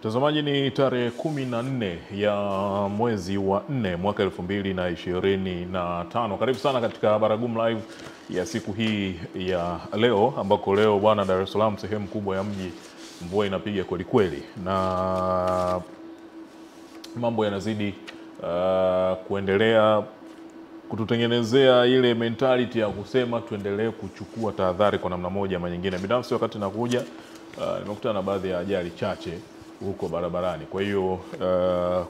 Mtazamaji, ni tarehe 14 ya mwezi wa 4 mwaka 2025. Karibu sana katika Baragumu Live ya siku hii ya leo, ambako leo bwana, Dar es Salaam sehemu kubwa ya mji mvua inapiga kweli kweli, na mambo yanazidi kuendelea kututengenezea ile mentality ya kusema tuendelee kuchukua tahadhari kwa namna moja ama nyingine. Binafsi wakati nakuja nimekutana na baadhi ya ajali chache huko barabarani. Kwa hiyo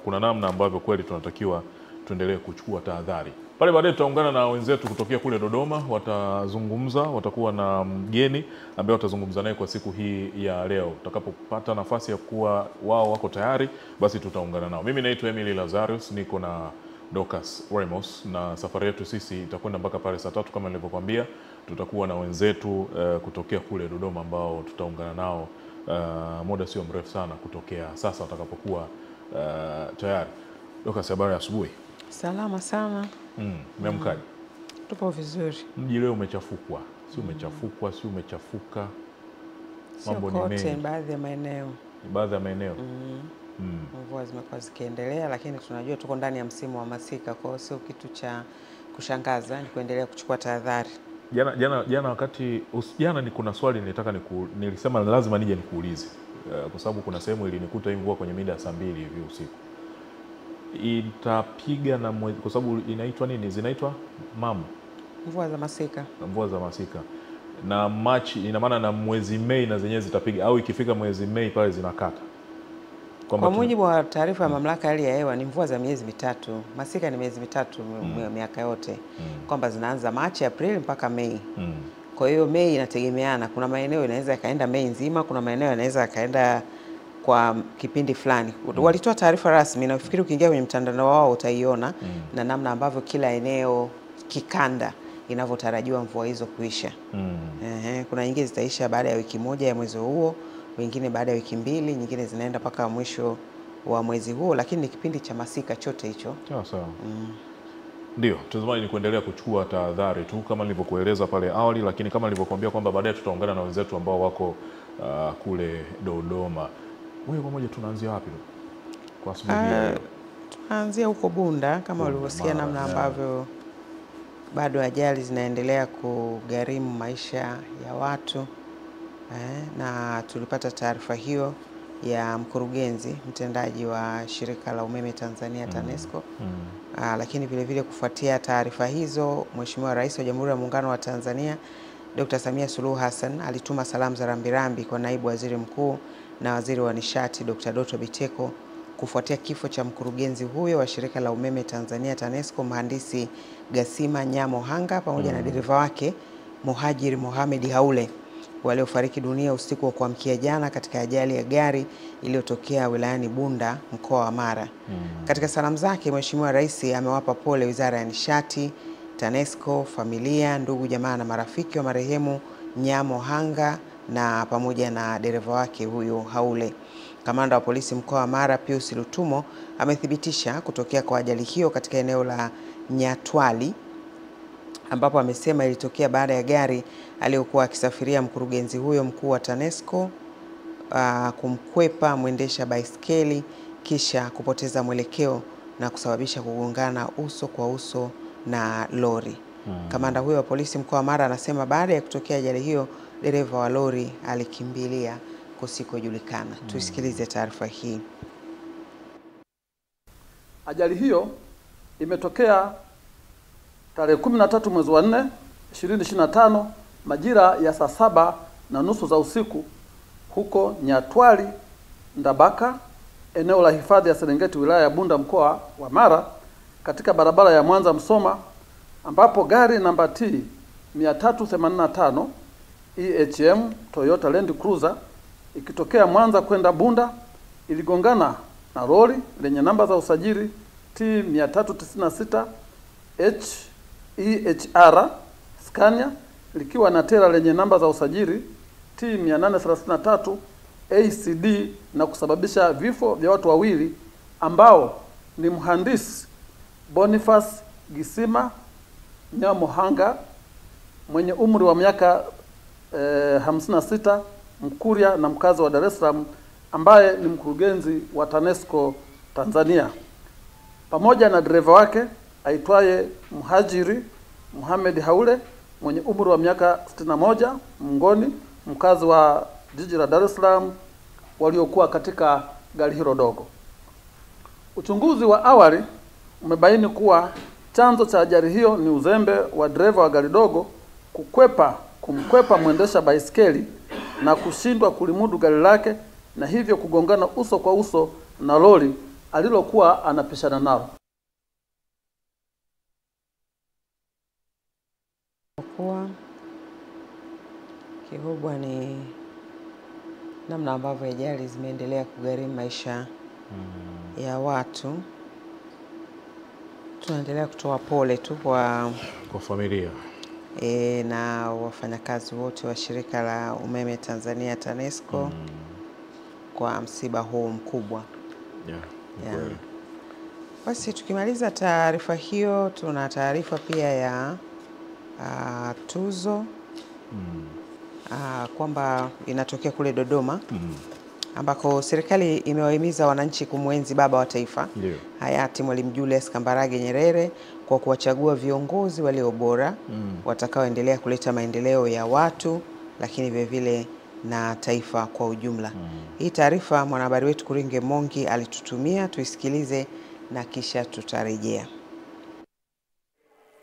kuna namna ambavyo kweli tunatakiwa tuendelee kuchukua tahadhari. Pale baadaye tutaungana na wenzetu kutokea kule Dodoma, watazungumza, watakuwa na mgeni ambaye watazungumza naye kwa siku hii ya leo. Tutakapopata nafasi ya kuwa wao wako tayari, basi tutaungana nao. Mimi naitwa Emily Lazarus, niko na Dorcas Ramos, na safari yetu sisi itakwenda mpaka pale saa 3 kama nilivyokuambia. Tutakuwa na wenzetu kutokea kule Dodoma ambao tutaungana nao muda sio mrefu sana kutokea sasa watakapokuwa tayari. Dorcas, habari ya asubuhi? Salama sana. Umeamkaje? Tupo vizuri. Mji leo umechafukwa, si umechafukwa, si umechafuka? Mambo ni mengi. Baadhi ya maeneo. Baadhi ya maeneo. Mvua zimekuwa zikiendelea, lakini tunajua tuko ndani ya msimu wa masika, kwa hiyo sio kitu cha kushangaza, ni kuendelea kuchukua tahadhari. Jana wakati ni kuna swali nilisema lazima nije nikuulize, kwa sababu kuna sehemu ilinikuta hii mvua kwenye mida ya saa 2 hivi usiku. Itapiga na kwa sababu inaitwa nini? Zinaitwa mvua za masika. Mvua za masika. Na Machi, ina maana na mwezi Mei na zenyewe zitapiga, au ikifika mwezi Mei pale zinakata? Kwa mujibu wa taarifa ya mamlaka hali ya hewa ni mvua za miezi mitatu. Masika ni miezi mitatu miaka yote. Kwamba zinaanza Machi, Aprili mpaka Mei. Kwa hiyo Mei inategemeana. Kuna maeneo inaweza yakaenda Mei nzima, kuna maeneo yanaweza yakaenda kwa kipindi fulani. Walitoa taarifa rasmi, na nafikiri ukiingia kwenye mtandao wao utaiona na namna ambavyo kila eneo kikanda inavyotarajiwa mvua hizo kuisha. Kuna nyingine zitaisha baada ya wiki moja ya mwezi huo, wengine baada ya wiki 2, nyingine zinaenda mpaka mwisho wa mwezi huo, lakini ni kipindi cha masika chote hicho. Sawa. Ndio, mtazamaji, ni kuendelea kuchukua tahadhari tu kama nilivyokueleza pale awali, lakini kama nilivyokuambia kwamba baadaye tutaungana na wenzetu ambao wako kule Dodoma. Moja kwa moja tunaanzia wapi kwa asubuhi leo? Tunaanzia huko Bunda, kama ulivyosikia namna ambavyo bado ajali zinaendelea kugharimu maisha ya watu. Na tulipata taarifa hiyo ya mkurugenzi mtendaji wa shirika la umeme Tanzania TANESCO. Lakini vile vile kufuatia taarifa hizo, Mheshimiwa Rais wa Jamhuri ya Muungano wa Tanzania Dr. Samia Suluhu Hassan alituma salamu za rambirambi kwa naibu waziri mkuu na waziri wa nishati Dr. Doto Biteko kufuatia kifo cha mkurugenzi huyo wa shirika la umeme Tanzania TANESCO, mhandisi Gasima Nyamo Hanga pamoja na dereva wake Muhajiri Mohamed Haule, waliofariki dunia usiku wa kuamkia jana katika ajali ya gari iliyotokea wilayani Bunda, mkoa wa Mara. Katika salamu zake, Mheshimiwa Rais amewapa pole Wizara ya Nishati, TANESCO, familia, ndugu, jamaa na marafiki wa marehemu Nyamo Hanga na pamoja na dereva wake huyo Haule. Kamanda wa polisi mkoa wa Mara Pius Lutumo amethibitisha kutokea kwa ajali hiyo katika eneo la Nyatwali, ambapo amesema ilitokea baada ya gari aliyokuwa akisafiria mkurugenzi huyo mkuu wa TANESCO kumkwepa mwendesha baiskeli kisha kupoteza mwelekeo na kusababisha kugongana uso kwa uso na lori. Kamanda huyo wa polisi mkoa wa Mara anasema baada ya kutokea ajali hiyo dereva wa lori alikimbilia kusikojulikana. Tusikilize taarifa hii. Ajali hiyo imetokea tarehe 13 mwezi wa 4 2025 majira ya saa 7:30 za usiku huko Nyatwali Ndabaka, eneo la hifadhi ya Serengeti, wilaya ya Bunda, mkoa wa Mara, katika barabara ya Mwanza Msoma, ambapo gari namba T 385 EHM Toyota Land Cruiser ikitokea Mwanza kwenda Bunda iligongana na lori lenye namba za usajili T 396 HEHR Scania likiwa na tela lenye namba za usajili T 833 ACD na kusababisha vifo vya watu wawili ambao ni mhandisi Boniface Gisima Nyamo Hanga mwenye umri wa miaka 56, Mkuria na mkazi wa Dar es Salaam, ambaye ni mkurugenzi wa TANESCO Tanzania, pamoja na dereva wake aitwaye Mhajiri Mohamed Haule mwenye umri wa miaka 61, Mngoni, mkazi wa jiji la Dar es Salaam, waliokuwa katika gari hilo dogo. Uchunguzi wa awali umebaini kuwa chanzo cha ajali hiyo ni uzembe wa dereva wa gari dogo kumkwepa mwendesha baiskeli na kushindwa kulimudu gari lake, na hivyo kugongana uso kwa uso na lori alilokuwa anapishana nalo. Kwa kikubwa ni namna ambavyo ajali zimeendelea kugharimu maisha ya watu. Tunaendelea kutoa pole tu kwa familia na wafanyakazi wote wa shirika la umeme Tanzania TANESCO kwa msiba huu mkubwa. Basi tukimaliza taarifa hiyo, tuna taarifa pia ya tuzo kwamba inatokea kule Dodoma ambako serikali imewahimiza wananchi kumwenzi baba wa taifa hayati Mwalimu Julius Kambarage Nyerere kwa kuwachagua viongozi walio bora watakaoendelea kuleta maendeleo ya watu, lakini vile vile na taifa kwa ujumla. Hii taarifa mwanahabari wetu Kuringe Mongi alitutumia, tuisikilize na kisha tutarejea.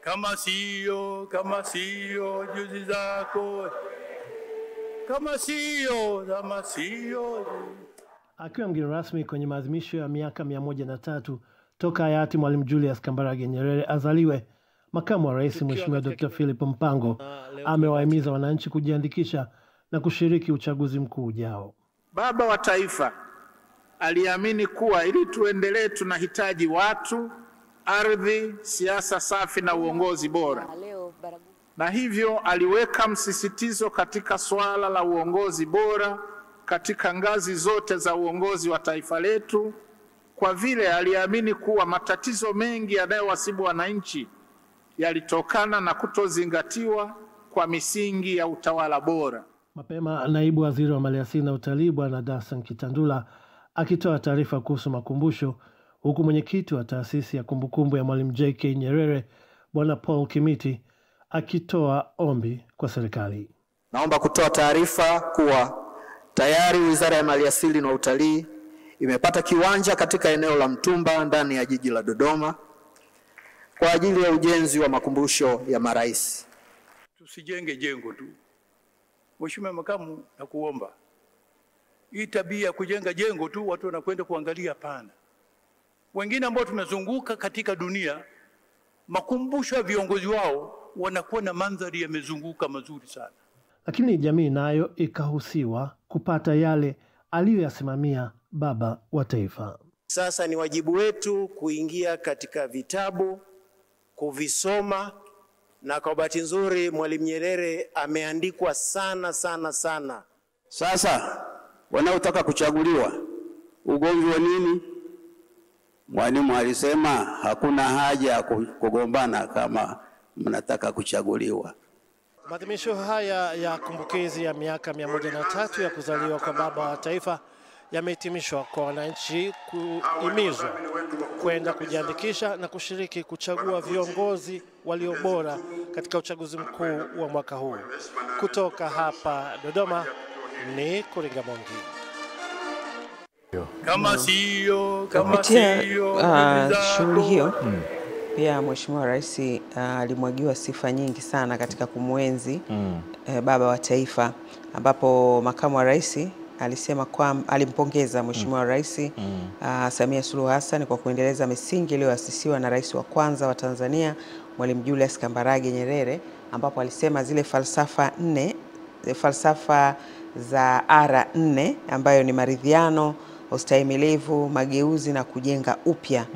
Kama sio juzi zako, kama sio. Akiwa mgeni rasmi kwenye maadhimisho ya miaka 103 toka hayati Mwalimu Julius Kambarage Nyerere azaliwe, Makamu wa Rais Mheshimiwa Dr. Philip Mpango amewahimiza wananchi kujiandikisha na kushiriki uchaguzi mkuu ujao. Baba wa taifa aliamini kuwa ili tuendelee tunahitaji watu, ardhi, siasa safi na uongozi bora. Na hivyo aliweka msisitizo katika swala la uongozi bora katika ngazi zote za uongozi wa taifa letu, kwa vile aliamini kuwa matatizo mengi yanayowasibu wananchi yalitokana na kutozingatiwa kwa misingi ya utawala bora. Mapema naibu waziri wa maliasili na utalii Bwana Dasan Kitandula akitoa taarifa kuhusu makumbusho, huku mwenyekiti wa taasisi ya kumbukumbu ya Mwalimu J.K. Nyerere Bwana Paul Kimiti akitoa ombi kwa serikali. Naomba kutoa taarifa kuwa tayari Wizara ya Maliasili na Utalii imepata kiwanja katika eneo la Mtumba ndani ya jiji la Dodoma kwa ajili ya ujenzi wa makumbusho ya marais. Tusijenge jengo tu. Mheshimiwa Makamu, na kuomba hii tabia ya kujenga jengo tu watu wanakwenda kuangalia, pana. Wengine ambao tumezunguka katika dunia, makumbusho ya viongozi wao wanakuwa na mandhari yamezunguka mazuri sana. Lakini jamii nayo ikahusiwa kupata yale aliyoyasimamia baba wa taifa. Sasa ni wajibu wetu kuingia katika vitabu, kuvisoma, na kwa bahati nzuri Mwalimu Nyerere ameandikwa sana sana sana. Sasa wanaotaka kuchaguliwa, ugomvi wa nini? Mwalimu alisema hakuna haja ya kugombana kama mnataka kuchaguliwa. Maadhimisho haya ya kumbukizi ya miaka 103 ya kuzaliwa kwa baba wa taifa yamehitimishwa kwa wananchi kuhimizwa kwenda kujiandikisha na kushiriki kuchagua viongozi walio bora katika uchaguzi mkuu wa mwaka huu. Kutoka hapa Dodoma ni Kuringa Mongi. Kama sio shughuli hiyo pia Mheshimiwa Rais alimwagiwa sifa nyingi sana katika kumwenzi baba wa taifa, ambapo Makamu wa Rais alisema alimpongeza Mheshimiwa Rais Samia Suluhu Hassan kwa kuendeleza misingi iliyoasisiwa na rais wa kwanza wa Tanzania Mwalimu Julius Kambarage Nyerere, ambapo alisema zile falsafa za R4 ambayo ni maridhiano, ustahimilivu, mageuzi na kujenga upya.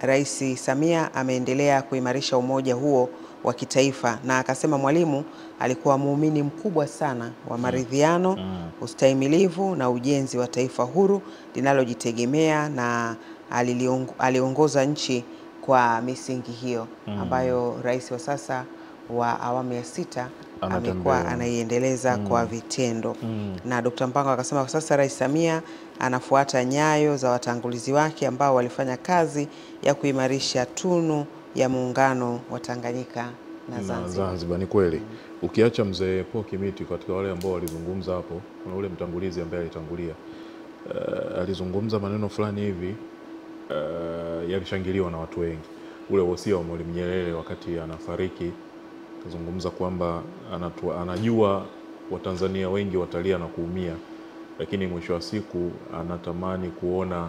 Rais Samia ameendelea kuimarisha umoja huo wa kitaifa, na akasema Mwalimu alikuwa muumini mkubwa sana wa maridhiano, ustahimilivu na ujenzi wa taifa huru linalojitegemea, na aliongoza nchi kwa misingi hiyo ambayo rais wa sasa wa awamu ya 6 amekuwa anaiendeleza kwa vitendo. Na Dr. Mpango akasema kwa sasa Rais Samia anafuata nyayo za watangulizi wake ambao walifanya kazi ya kuimarisha tunu ya muungano wa Tanganyika na Zanzibar. Ni kweli. Ukiacha mzee Paul Kimiti, katika wale ambao walizungumza hapo, kuna ule mtangulizi ambaye alitangulia alizungumza maneno fulani hivi yalishangiliwa na watu wengi. Ule wosia wa Mwalimu Nyerere wakati anafariki, kuzungumza kwamba anajua Watanzania wengi watalia na kuumia, lakini mwisho wa siku anatamani kuona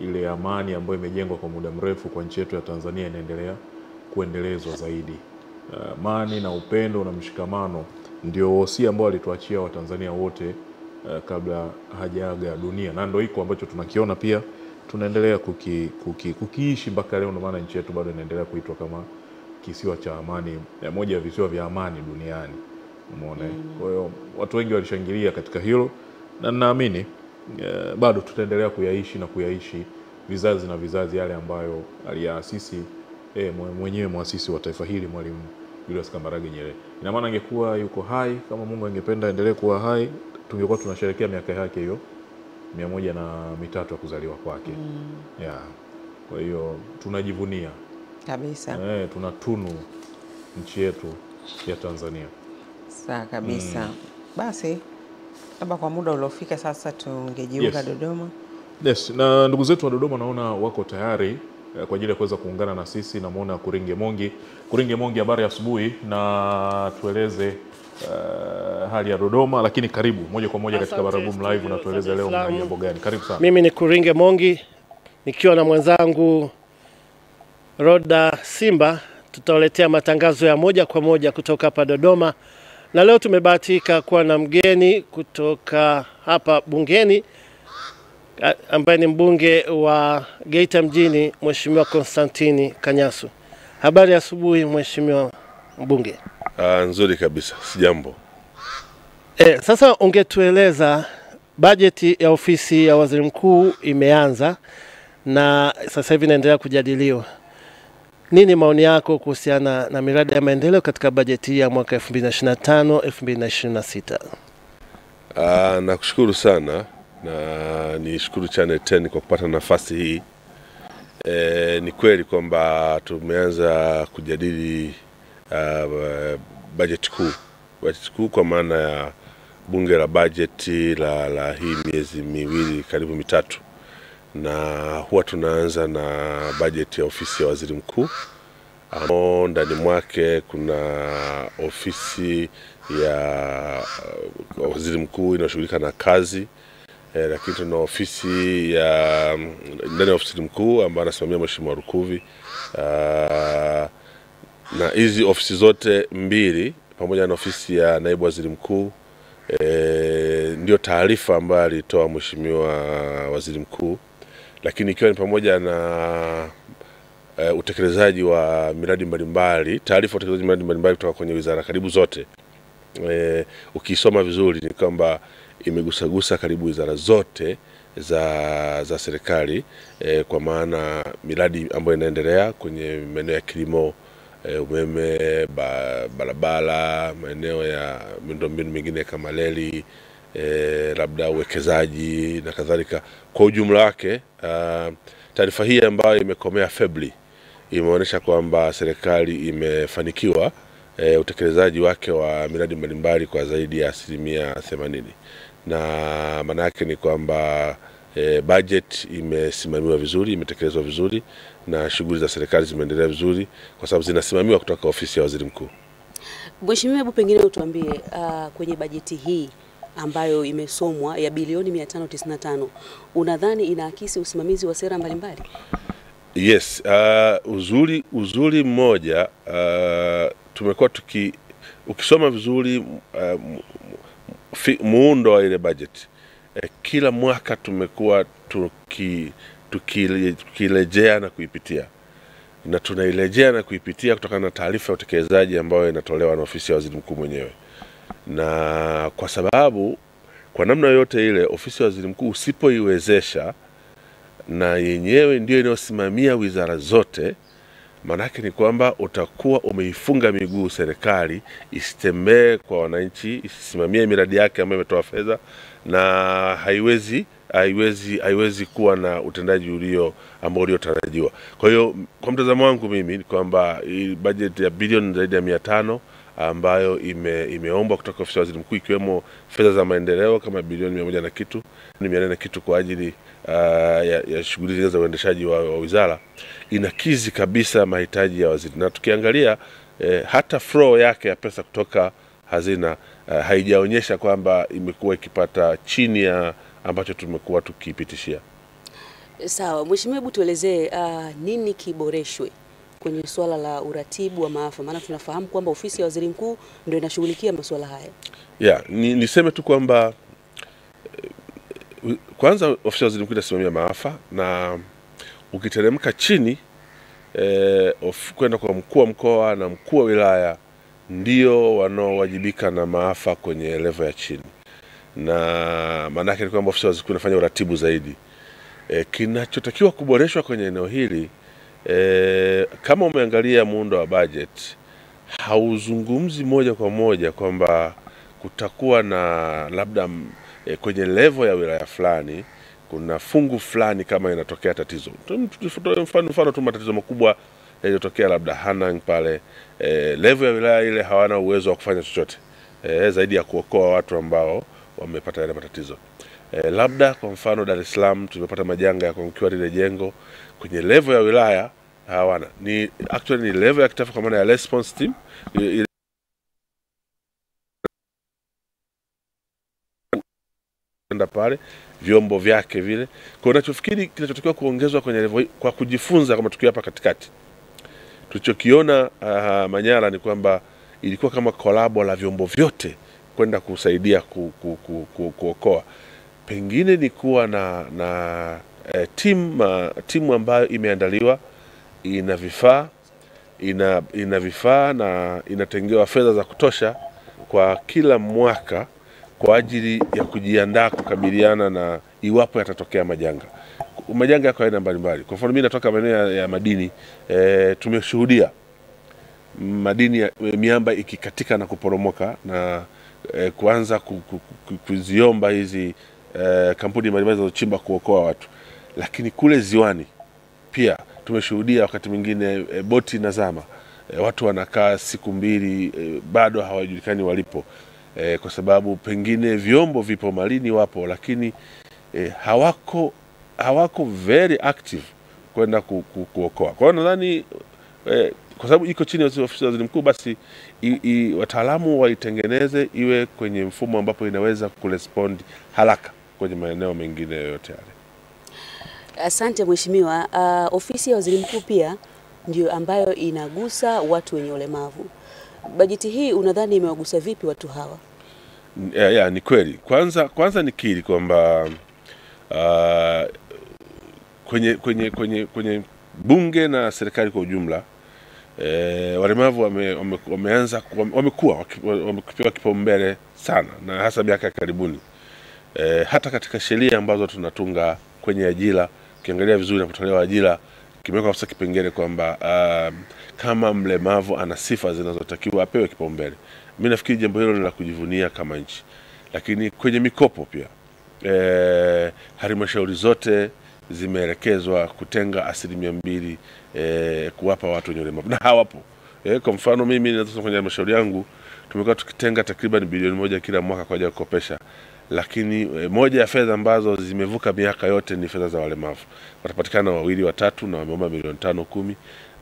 ile amani ambayo imejengwa kwa muda mrefu kwa nchi yetu ya Tanzania inaendelea kuendelezwa zaidi. Amani na upendo na mshikamano ndio wosia ambao alituachia Watanzania wote kabla hajaaga dunia, na ndio iko ambacho tunakiona pia tunaendelea kukiishi mpaka leo. Ndio maana nchi yetu bado inaendelea kuitwa kama kisiwa cha amani, moja ya visiwa vya amani duniani. Umeona? Kwa hiyo watu wengi walishangilia katika hilo, na naamini bado tutaendelea kuyaishi vizazi na vizazi yale ambayo aliyaasisi mwenyewe muasisi wa taifa hili Mwalimu Julius Kambarage Nyerere. Ina maana angekuwa yuko hai, kama Mungu angependa endelee kuwa hai, tungekuwa tunasherehekea miaka yake hiyo 103 ya kuzaliwa kwake. Kwa hiyo tunajivunia kabisa. Tunatunu nchi yetu ya Tanzania. Sawa kabisa. Basi labda kwa muda uliofika sasa tungejiunga Dodoma. Yes, na ndugu zetu wa Dodoma naona wako tayari kwa ajili ya kuweza kuungana na sisi. Namuona Kuringe Mongi, habari ya asubuhi, na tueleze hali ya Dodoma, lakini karibu moja kwa moja katika Baragumu Live na tueleze leo mna jambo gani. Karibu sana. Mimi ni Kuringe Mongi nikiwa na mwenzangu Roda Simba, tutawaletea matangazo ya moja kwa moja kutoka hapa Dodoma. Na leo tumebahatika kuwa na mgeni kutoka hapa bungeni ambaye ni mbunge wa Geita mjini, Mheshimiwa Konstantini Kanyasu. Habari ya asubuhi Mheshimiwa mbunge. Nzuri kabisa, sijambo. Sasa ungetueleza bajeti ya ofisi ya Waziri Mkuu imeanza na sasa hivi inaendelea kujadiliwa. Nini maoni yako kuhusiana na miradi ya maendeleo katika bajeti ya mwaka 2025-2026? Nakushukuru sana na nishukuru Channel 10 kwa kupata nafasi hii. Ni kweli kwamba tumeanza kujadili bajeti kuu kwa maana ya bunge la bajeti la hii miezi miwili karibu mitatu, na huwa tunaanza na bajeti ya ofisi ya Waziri Mkuu. Ndani mwake kuna ofisi ya Waziri Mkuu inayoshughulika na kazi, lakini tuna ofisi ya ndani ya ofisi mkuu ambayo anasimamia Mheshimiwa Lukuvi, na hizi ofisi zote mbili pamoja na ofisi ya naibu waziri mkuu ndio taarifa ambayo alitoa Mheshimiwa Waziri Mkuu, lakini ikiwa ni pamoja na utekelezaji wa miradi mbalimbali, taarifa utekelezaji wa miradi mbalimbali kutoka kwenye wizara karibu zote. Ukisoma vizuri ni kwamba imegusagusa karibu wizara zote za serikali, kwa maana miradi ambayo inaendelea kwenye maeneo ya kilimo, umeme, barabara, maeneo ya miundombinu mingine kama reli, labda uwekezaji na kadhalika. Kwa ujumla wake, taarifa hii ambayo imekomea Februari imeonyesha kwamba serikali imefanikiwa utekelezaji wake wa miradi mbalimbali kwa zaidi ya 80%, na maana yake ni kwamba budget imesimamiwa vizuri, imetekelezwa vizuri, na shughuli za serikali zimeendelea vizuri kwa sababu zinasimamiwa kutoka ofisi ya Waziri Mkuu. Mheshimiwa, hebu pengine utuambie kwenye bajeti hii ambayo imesomwa ya bilioni 595, unadhani inaakisi usimamizi wa sera mbalimbali? Yes, uzuri mmoja, tumekuwa ukisoma vizuri muundo wa ile budget, kila mwaka tumekuwa tukirejea na kuipitia, na tunairejea na kuipitia kutokana na taarifa ya utekelezaji ambayo inatolewa na ofisi ya Waziri Mkuu mwenyewe. Na kwa sababu kwa namna yote ile ofisi ya Waziri Mkuu usipoiwezesha, na yenyewe ndio inayosimamia wizara zote, Maanake ni kwamba utakuwa umeifunga miguu serikali isitembee kwa wananchi, isisimamie miradi yake ambayo imetoa fedha, na haiwezi kuwa na utendaji ambao uliotarajiwa. Kwa hiyo kwa mtazamo wangu mimi ni kwamba bajeti ya bilioni zaidi ya 500 ambayo imeombwa kutoka ofisi ya waziri mkuu, ikiwemo fedha za maendeleo kama bilioni 100 na kitu, 400 na kitu kwa ajili ya shughuli za uendeshaji wa wizara, inakizi kabisa mahitaji ya waziri. Na tukiangalia hata flow yake ya pesa kutoka hazina haijaonyesha kwamba imekuwa ikipata chini ya ambacho tumekuwa tukipitishia. Sawa, Mheshimiwa, hebu tuelezee nini kiboreshwe kwenye swala la uratibu wa maafa, maana tunafahamu kwamba ofisi ya waziri mkuu ndio inashughulikia masuala haya. Niseme tu kwamba kwanza ofisi ya waziri mkuu inasimamia maafa, na ukiteremka chini kwenda kwa mkuu wa mkoa na mkuu wa wilaya ndio wanaowajibika na maafa kwenye level ya chini, na maana yake ni kwamba ofisi ya waziri mkuu inafanya uratibu zaidi. Kinachotakiwa kuboreshwa kwenye eneo hili, kama umeangalia muundo wa budget, hauzungumzi moja kwa moja kwamba kutakuwa na labda kwenye level ya wilaya fulani kuna fungu fulani kama inatokea tatizo. Mfano tu matatizo makubwa yaliyotokea labda Hanang pale, level ya wilaya ile hawana uwezo wa kufanya chochote zaidi ya kuokoa watu ambao wamepata yale matatizo. Labda kwa mfano Dar es Salaam tumepata majanga ya kuangukiwa lile jengo, kwenye level ya wilaya hawana. Actually ni level ya kitaifa kwa maana ya response team pale vyombo vyake vile. Kwa unachofikiri kinachotakiwa kuongezwa kwenye level kwa kujifunza kama tukiwa hapa katikati. Tulichokiona Manyara ni kwamba ilikuwa kama kolabo la vyombo vyote kwenda kusaidia kuokoa. Pengine ni kuwa na timu ambayo imeandaliwa, ina vifaa na inatengewa fedha za kutosha kwa kila mwaka kwa ajili ya kujiandaa kukabiliana na iwapo yatatokea majanga yako aina mbalimbali. Kwa mfano mimi natoka maeneo ya madini, tumeshuhudia madini ya miamba ikikatika na kuporomoka na kuanza kuziomba hizi kampuni mbalimbali zinazochimba kuokoa watu. Lakini kule ziwani pia tumeshuhudia wakati mwingine boti nazama, watu wanakaa siku 2 bado hawajulikani walipo, kwa sababu pengine vyombo vipo malini wapo, lakini hawako very active kwenda kuokoa. Kwa hiyo nadhani kwa sababu iko chini ya ofisi ya waziri mkuu, basi wataalamu waitengeneze iwe kwenye mfumo ambapo inaweza kurespond haraka kwenye maeneo mengine yote yale. Asante Mheshimiwa. Ofisi ya waziri mkuu pia ndio ambayo inagusa watu wenye ulemavu. Bajeti hii unadhani imewagusa vipi watu hawa? Ni kweli. Kwanza nikiri kwamba kwenye bunge na serikali kwa ujumla, walemavu wamekuwa wamepewa kipaumbele sana, na hasa miaka karibuni. Hata katika sheria ambazo tunatunga kwenye ajira, ukiangalia vizuri na kutolewa ajira, kimewekwa hasa kipengele kwamba kama mlemavu ana sifa zinazotakiwa apewe kipaumbele. Mimi nafikiri jambo hilo ni la kujivunia kama nchi. Lakini kwenye mikopo pia, halmashauri zote zimeelekezwa kutenga 2% kuwapa watu wenye ulemavu, na hawapo. Kwa mfano mimi ninatoka kwenye halmashauri yangu, tumekuwa tukitenga takriban bilioni 1 kila mwaka kwa ajili ya kukopesha, lakini moja ya fedha ambazo zimevuka miaka yote ni fedha za walemavu. Watapatikana 2 watatu na wameomba milioni 5 10,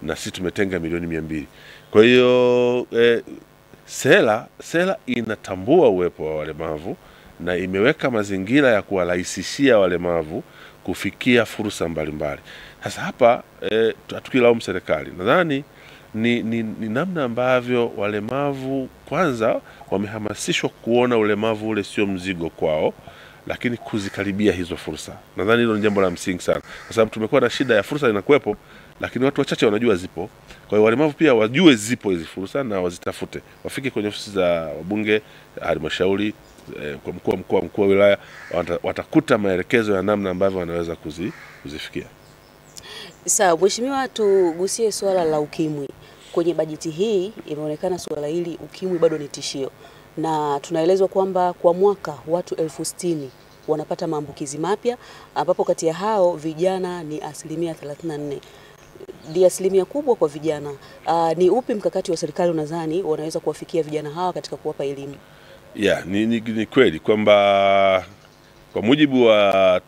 na sisi tumetenga milioni 200. Kwa hiyo sera inatambua uwepo wa walemavu na imeweka mazingira ya kuwarahisishia walemavu kufikia fursa mbalimbali. Sasa hapa tukilaumu serikali, nadhani ni namna ambavyo walemavu kwanza wamehamasishwa kuona ulemavu ule sio mzigo kwao, lakini kuzikaribia hizo fursa. Nadhani hilo ni jambo la msingi sana, kwa sababu tumekuwa na shida ya fursa inakuwepo, lakini watu wachache wanajua zipo. Kwa hiyo walemavu pia wajue zipo hizi fursa na wazitafute, wafike kwenye ofisi za wabunge, halmashauri, kwa mkuu wa wilaya, watakuta maelekezo ya namna ambavyo wanaweza kuzifikia. Sawa, Mheshimiwa, tugusie swala la ukimwi. Kwenye bajeti hii imeonekana swala hili ukimwi bado ni tishio, na tunaelezwa kwamba kwa mwaka watu 60,000 wanapata maambukizi mapya, ambapo kati ya hao vijana ni 34%. Ni asilimia kubwa kwa vijana. Ni upi mkakati wa serikali unadhani wanaweza kuwafikia vijana hawa katika kuwapa elimu? Ni kweli kwamba kwa mujibu wa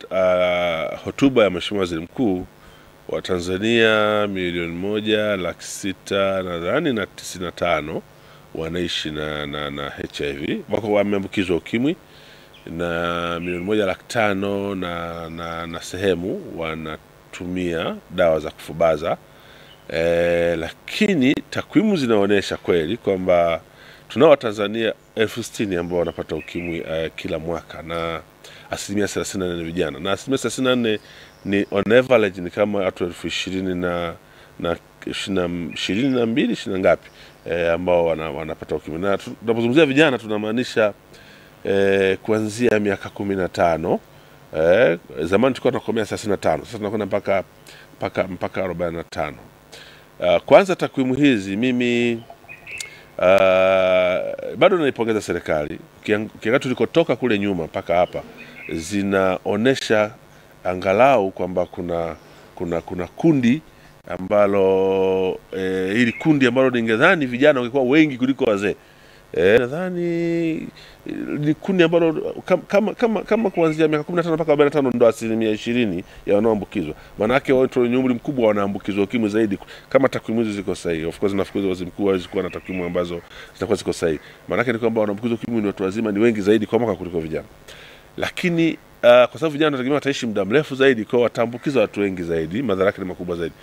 hotuba ya Mheshimiwa Waziri Mkuu, wa Tanzania 1,600,000 nadhani na 95 wanaishi na HIV, wako wameambukizwa ukimwi, na 1,500,000 na sehemu wanatumia dawa za kufubaza. Lakini takwimu zinaonyesha kweli kwamba tunao Watanzania 60,000 ambao wanapata ukimwi kila mwaka, na 34% ni vijana, na 34% ni on average ni kama watu 20,000 na 22 20 ngapi ambao wanapata ukimwi. Na tunapozungumzia vijana tunamaanisha kuanzia miaka 15. Zamani tulikuwa tunakomea 35, sasa tunakwenda mpaka 45. Kwanza takwimu hizi mimi bado naipongeza serikali. Kiangalia tulikotoka kule nyuma mpaka hapa, zinaonesha angalau kwamba kuna kundi ambalo hili kundi ambalo ningedhani vijana wangekuwa wengi kuliko wazee. Nadhani ni kundi ambalo kama kuanzia miaka 15 mpaka 45 ndio 20% ya wanaoambukizwa. Maana yake watu wenye umri mkubwa wanaambukizwa ukimwi zaidi, kama takwimu hizo ziko sahihi. Of course nafikiri Waziri Mkuu hawezi kuwa na takwimu ambazo zitakuwa ziko sahihi. Maana yake ni kwamba wanaambukizwa ukimwi ni watu wazima ni wengi zaidi kwa mwaka kuliko vijana. Lakini kwa sababu vijana wanategemea wataishi muda mrefu zaidi, kwa wataambukiza watu wengi zaidi, madhara yake ni makubwa zaidi.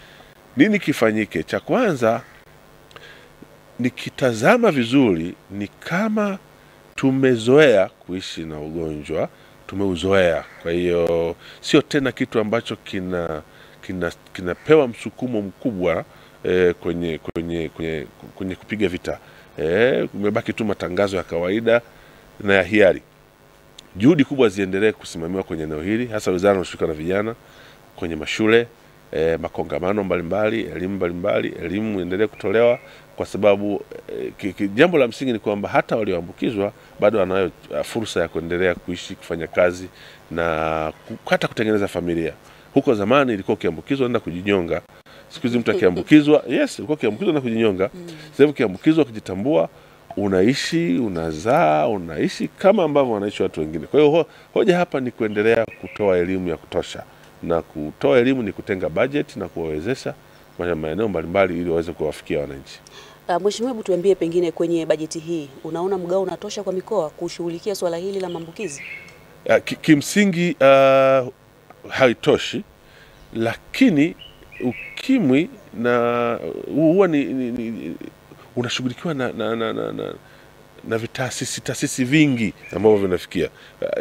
Nini kifanyike? Cha kwanza, nikitazama vizuri ni kama tumezoea kuishi na ugonjwa, tumeuzoea. Kwa hiyo sio tena kitu ambacho kinapewa msukumo mkubwa kwenye kupiga vita. Kumebaki tu matangazo ya kawaida na ya hiari. Juhudi kubwa ziendelee kusimamiwa kwenye eneo hili, hasa wizara inayoshughulika na vijana, kwenye mashule, makongamano mbalimbali, elimu mbalimbali, elimu iendelee kutolewa, kwa sababu jambo la msingi ni kwamba hata walioambukizwa bado wanayo fursa ya kuendelea kuishi, kufanya kazi na hata kutengeneza familia. Huko zamani ilikuwa ukiambukizwa unaenda kujinyonga. Siku hizi mtu akiambukizwa, ulikuwa ukiambukizwa na kujinyonga. Sasa hivi ukiambukizwa, ukijitambua, unaishi, unazaa, unaishi kama ambavyo wanaishi watu wengine. Kwa hiyo hoja hapa ni kuendelea kutoa elimu ya kutosha, na kutoa elimu ni kutenga budget na kuwawezesha maeneo mbalimbali ili waweze kuwafikia wananchi. Mheshimiwa, hebu tuambie, pengine kwenye bajeti hii unaona mgao unatosha kwa mikoa kushughulikia swala hili la maambukizi? Kimsingi haitoshi, lakini ukimwi na huwa unashughulikiwa na taasisi vingi ambavyo vinafikia,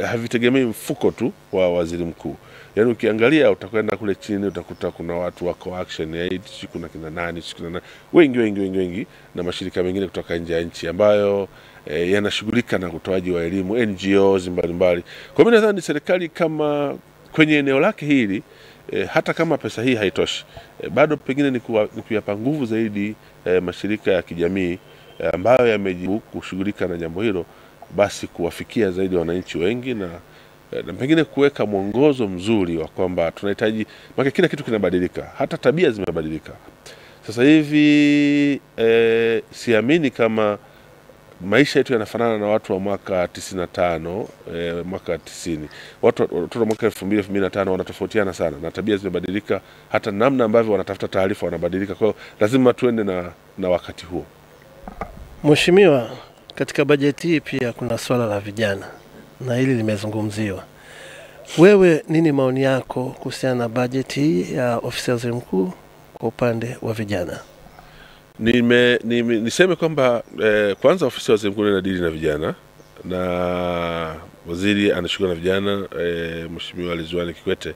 havitegemei mfuko tu wa Waziri Mkuu. Yaani ukiangalia utakwenda kule chini utakuta kuna watu wako Action Aid, kuna kina nani, wengi na mashirika mengine kutoka nje ya nchi ambayo yanashughulika na utoaji wa elimu, NGOs mbalimbali. Kwa mimi nadhani serikali kama kwenye eneo lake hili, hata kama pesa hii haitoshi, bado pengine ni kuyapa nguvu zaidi mashirika ya kijamii ambayo yamejibu kushughulika na jambo hilo, basi kuwafikia zaidi wananchi wengi na pengine kuweka mwongozo mzuri wa kwamba tunahitaji, maana kila kitu kinabadilika, hata tabia zimebadilika. Sasa hivi siamini kama maisha yetu yanafanana na watu wa mwaka 95, mwaka 90. Watu wa mwaka 2005 wanatofautiana sana, na tabia zimebadilika, hata namna ambavyo wanatafuta taarifa wanabadilika. Kwa hiyo lazima tuende na wakati huo. Mheshimiwa, katika bajeti hii pia kuna swala la vijana na hili limezungumziwa. Wewe nini maoni yako kuhusiana na bajeti hii ya ofisi ya Waziri Mkuu kwa upande wa vijana? Niseme kwamba kwanza ofisi ya Waziri Mkuu inadili na vijana, na waziri anashughulika na vijana. Mheshimiwa Ridhiwani Kikwete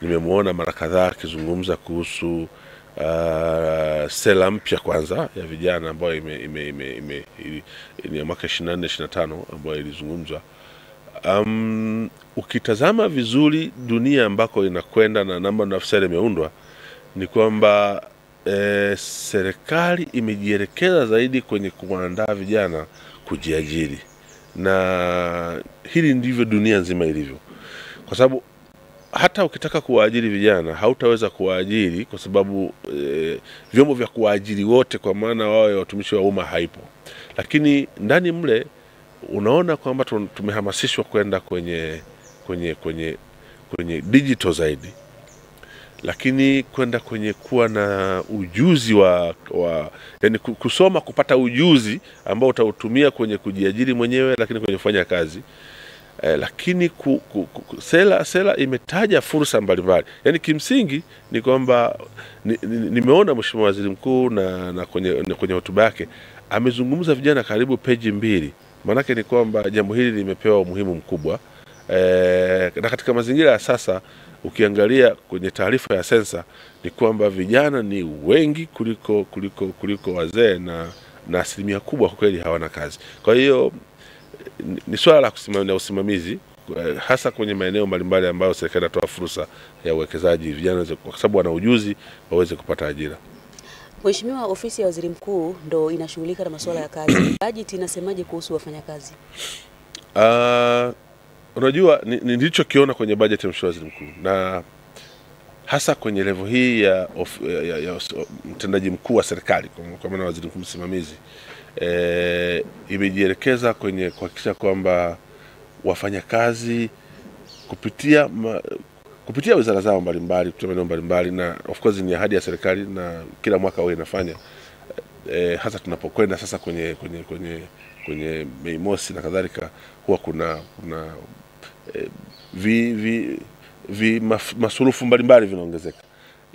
nimemuona mara kadhaa akizungumza kuhusu sera mpya kwanza ya vijana ambayo ni ya mwaka 24-25 ambayo ilizungumzwa. Ukitazama vizuri dunia ambako inakwenda na namna sera imeundwa, ni kwamba serikali imejielekeza zaidi kwenye kuandaa vijana kujiajiri, na hili ndivyo dunia nzima ilivyo, kwa sababu hata ukitaka kuwaajiri vijana hautaweza kuwaajiri kwa sababu vyombo vya kuwaajiri wote kwa maana wao watumishi wa umma haipo. Lakini ndani mle unaona kwamba tumehamasishwa kwenda kwenye digital zaidi, lakini kwenda kwenye kuwa na ujuzi yani kusoma, kupata ujuzi ambao utautumia kwenye kujiajiri mwenyewe, lakini kwenye kufanya kazi. Lakini sera imetaja fursa mbalimbali. Yani kimsingi ni kwamba nimeona Mheshimiwa Waziri Mkuu na kwenye hotuba yake amezungumza vijana karibu peji 2. Maanake ni kwamba jambo hili limepewa umuhimu mkubwa. Na katika mazingira ya sasa ukiangalia kwenye taarifa ya sensa ni kwamba vijana ni wengi kuliko wazee, na asilimia kubwa kwa kweli hawana kazi. Kwa hiyo ni swala la kusimamia usimamizi, hasa kwenye maeneo mbalimbali ambayo serikali inatoa fursa ya uwekezaji, vijana kwa sababu wana ujuzi waweze kupata ajira. Mheshimiwa, ofisi ya Waziri Mkuu ndo inashughulika na masuala ya kazi. Bajeti inasemaje kuhusu wafanyakazi? Unajua nilichokiona kwenye bajeti ya Mheshimiwa Waziri Mkuu, na hasa kwenye level hii ya mtendaji mkuu wa serikali kwa maana Waziri Mkuu msimamizi, imejielekeza kwenye kuhakikisha kwamba wafanyakazi kupitia wizara zao mbalimbali, kupitia maeneo mbalimbali, na of course ni ahadi ya serikali na kila mwaka wao inafanya, hasa tunapokwenda sasa kwenye Mei Mosi na kadhalika, huwa kuna masurufu mbalimbali vinaongezeka.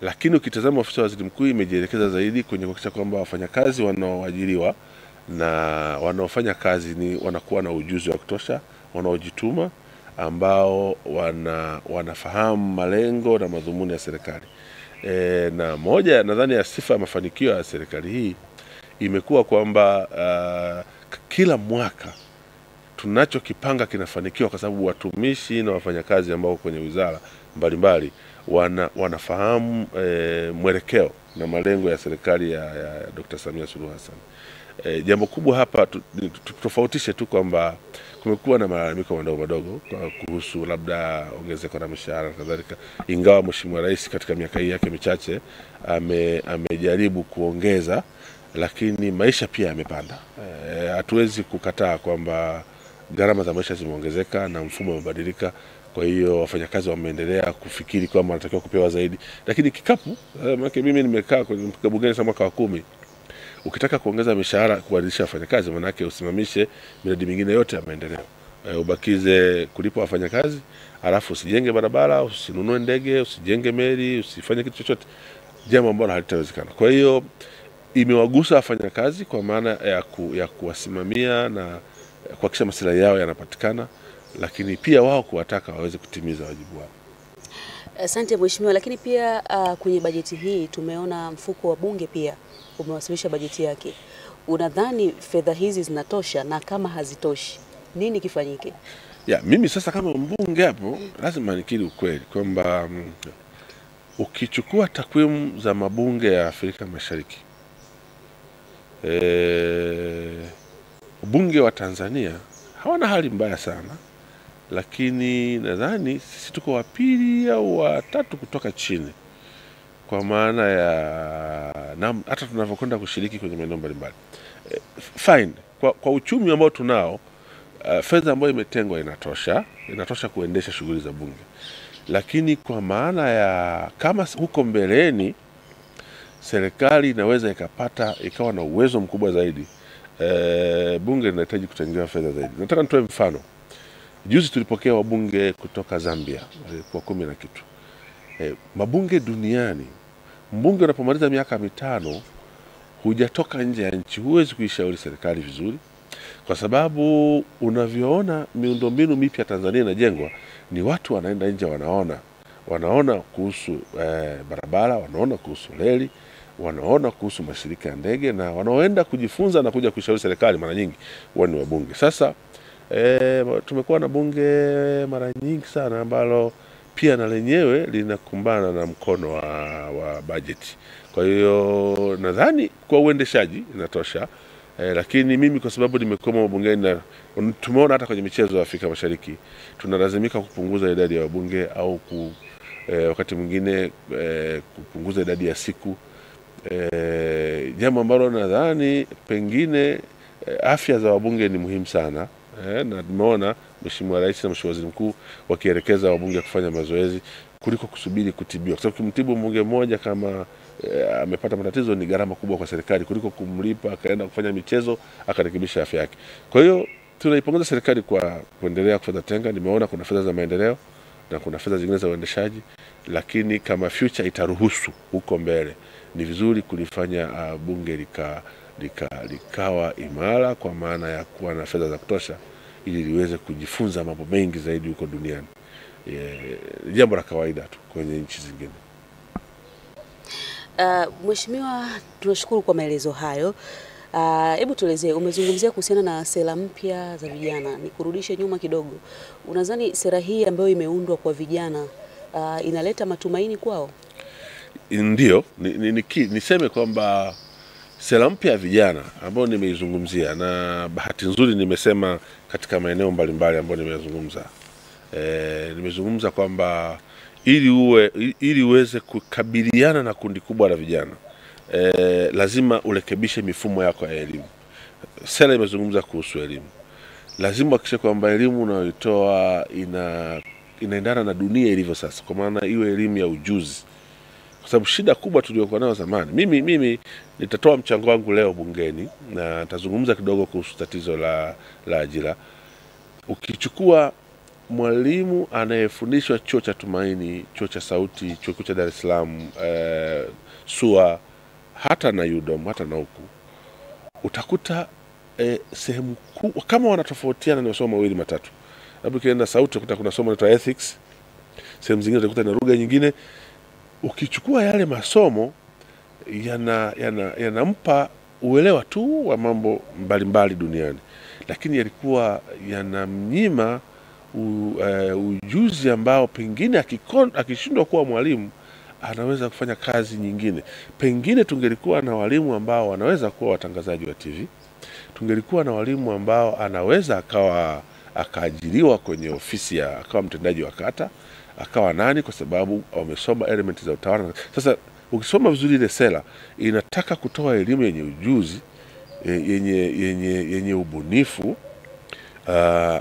Lakini ukitazama ofisi ya Waziri Mkuu imejielekeza zaidi kwenye kuhakikisha kwamba wafanyakazi wanaoajiriwa na wanaofanya kazi wanakuwa na ujuzi wa kutosha, wanaojituma, ambao wanafahamu malengo na madhumuni ya serikali. Na moja nadhani ya sifa ya mafanikio ya serikali hii imekuwa kwamba kila mwaka tunachokipanga kinafanikiwa, kwa sababu watumishi na wafanyakazi ambao kwenye wizara mbalimbali wanafahamu mwelekeo na malengo ya serikali ya Dr. Samia Suluhu Hassan. Jambo kubwa hapa tutofautishe tu kwamba kumekuwa na malalamiko madogo kuhusu labda ongezeko la mishahara na kadhalika, ingawa Mheshimiwa Rais katika miaka hii yake michache amejaribu kuongeza, lakini maisha pia yamepanda. Hatuwezi kukataa kwamba gharama za maisha zimeongezeka na mfumo umebadilika. Kwa hiyo wafanyakazi wameendelea kufikiri kwamba wanatakiwa kupewa zaidi, lakini kikapu, maana mimi nimekaa kwenye bungeni sasa mwaka wa 10. Ukitaka kuongeza mishahara, kubadilisha wafanyakazi, maana yake usimamishe miradi mingine yote ya maendeleo, ubakize kulipa wafanyakazi, alafu usijenge barabara, usinunue ndege, usijenge meli, usifanye kitu chochote, jambo ambalo halitawezekana. Kwa hiyo imewagusa wafanyakazi kwa maana ya kuwasimamia na kuhakikisha maslahi yao yanapatikana, lakini pia wao kuwataka waweze kutimiza wajibu wao. Asante Mheshimiwa, lakini pia kwenye bajeti hii tumeona mfuko wa Bunge pia umewasilisha bajeti yake. Unadhani fedha hizi zinatosha, na kama hazitoshi nini kifanyike? Mimi sasa kama mbunge hapo lazima nikiri ukweli kwamba ukichukua takwimu za mabunge ya Afrika Mashariki, bunge wa Tanzania hawana hali mbaya sana, lakini nadhani sisi tuko wa 2 au wa 3 kutoka chini, kwa maana ya hata tunavyokwenda kushiriki kwenye maeneo mbalimbali. Fine, kwa uchumi ambao tunao, fedha ambayo imetengwa inatosha kuendesha shughuli za bunge. Lakini kwa maana ya kama huko mbeleni serikali inaweza ikawa na uwezo mkubwa zaidi, bunge linahitaji kutengewa fedha zaidi. Nataka nitoe mfano. Juzi tulipokea wabunge kutoka Zambia kwa 10 na kitu. Mabunge duniani, mbunge unapomaliza miaka 5 hujatoka nje ya nchi, huwezi kuishauri serikali vizuri, kwa sababu unavyoona miundombinu mipya Tanzania inajengwa, ni watu wanaenda nje, wanaona kuhusu barabara, wanaona kuhusu reli, wanaona kuhusu mashirika ya ndege, na wanaoenda kujifunza na kuja kushauri serikali mara nyingi huwa ni wabunge. Sasa tumekuwa na bunge mara nyingi sana ambalo pia na lenyewe linakumbana na mkono wa bajeti. Kwa hiyo nadhani kwa uendeshaji inatosha. Lakini mimi kwa sababu nimekuwa mbungeni na tumeona hata kwenye michezo ya Afrika Mashariki tunalazimika kupunguza idadi ya wabunge au wakati mwingine kupunguza idadi ya siku, jambo ambalo nadhani pengine afya za wabunge ni muhimu sana. Na tumeona Mheshimiwa Rais na Mheshimiwa Waziri Mkuu wakielekeza wabunge kufanya mazoezi kuliko kusubiri kutibiwa, kwa sababu kumtibu mbunge mmoja kama amepata matatizo ni gharama kubwa kwa serikali kuliko kumlipa akaenda kufanya michezo akarekebisha afya yake. Kwa hiyo tunaipongeza serikali kwa kuendelea kufanya tenga. Nimeona kuna fedha za maendeleo na kuna fedha zingine za uendeshaji, lakini kama future itaruhusu huko mbele ni vizuri kulifanya bunge likawa imara, kwa maana ya kuwa na fedha za kutosha ili liweze kujifunza mambo mengi zaidi huko duniani. Jambo la kawaida tu kwenye nchi zingine. Mheshimiwa, tunashukuru kwa maelezo hayo. Hebu tuelezee, umezungumzia kuhusiana na sera mpya za vijana. Nikurudishe nyuma kidogo. Unadhani sera hii ambayo imeundwa kwa vijana inaleta matumaini kwao? Ndio, niseme kwamba sera mpya ya vijana ambayo nimeizungumzia, na bahati nzuri nimesema katika maeneo mbalimbali ambayo nimezungumza. Nimezungumza kwamba ili uweze kukabiliana na kundi kubwa la vijana, lazima urekebishe mifumo yako ya elimu. Sera imezungumza kuhusu elimu. Lazima uhakikishe kwamba elimu unayoitoa inaendana na dunia ilivyo sasa, kwa maana iwe elimu ya ujuzi. Kwa sababu shida kubwa tuliyokuwa nayo zamani, mimi nitatoa mchango wangu leo bungeni na nitazungumza kidogo kuhusu tatizo la ajira. Ukichukua mwalimu anayefundishwa chuo cha Tumaini, chuo cha Sauti, chuo kikuu cha Dar es Salaam, SUA, hata na UDOM, hata na huku, utakuta sehemu kubwa kama wanatofautiana ni masomo mawili matatu. Labda ukienda Sauti utakuta kuna somo la ethics, sehemu zingine utakuta na lugha nyingine. Ukichukua yale masomo yanampa uelewa tu wa mambo mbalimbali duniani, lakini yalikuwa yanamnyima ujuzi ambao pengine akishindwa kuwa mwalimu anaweza kufanya kazi nyingine. Pengine tungelikuwa na walimu ambao wanaweza kuwa watangazaji wa TV, tungelikuwa na walimu ambao anaweza akaajiriwa kwenye ofisi akawa mtendaji wa kata, akawa nani, kwa sababu wamesoma elementi za utawala. Sasa ukisoma vizuri ile sera inataka kutoa elimu yenye ujuzi, yenye ubunifu,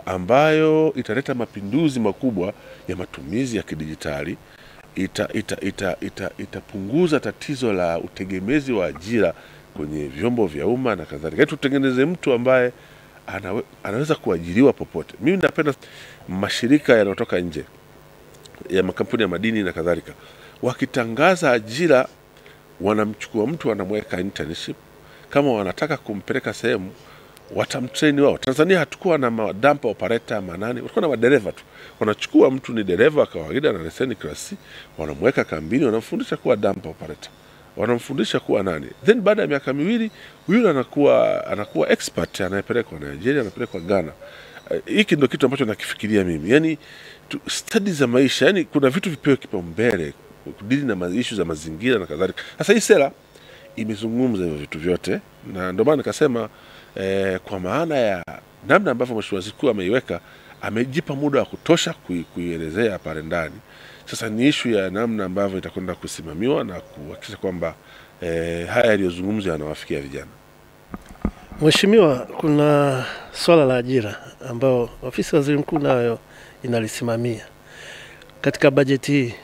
ambayo italeta mapinduzi makubwa ya matumizi ya kidijitali. Itapunguza tatizo la utegemezi wa ajira kwenye vyombo vya umma na kadhalika. Tutengeneze mtu ambaye anaweza kuajiriwa popote. Mimi napenda mashirika yanayotoka nje ya makampuni ya madini na kadhalika, wakitangaza ajira wanamchukua mtu wanamweka internship. Kama wanataka kumpeleka sehemu watamtrain wao. Tanzania hatukuwa na madampa operator manani, walikuwa na madereva tu. Wanachukua mtu ni dereva wa kawaida na leseni class C, wanamweka kambini, wanamfundisha kuwa dampa operator, wanamfundisha kuwa nani. Then baada ya miaka miwili yule anakuwa expert, anayepelekwa Nigeria, anapelekwa Ghana. Hiki ndio kitu ambacho nakifikiria mimi. Yaani studies za maisha, yani kuna vitu vipewe kipaumbele, kudili na issue za mazingira na kadhalika. Sasa hii sera imezungumza hivyo vitu vyote, na ndio maana nikasema kwa maana ya namna ambavyo Mheshimiwa Waziri Mkuu ameiweka, amejipa muda wa kutosha kuielezea pale ndani. Sasa ni issue ya namna ambavyo itakwenda kusimamiwa na kuhakikisha kwamba haya yaliyozungumzwa yanawafikia vijana. Mheshimiwa, kuna swala la ajira ambao ofisi ya Waziri Mkuu nayo inalisimamia. Katika bajeti hii,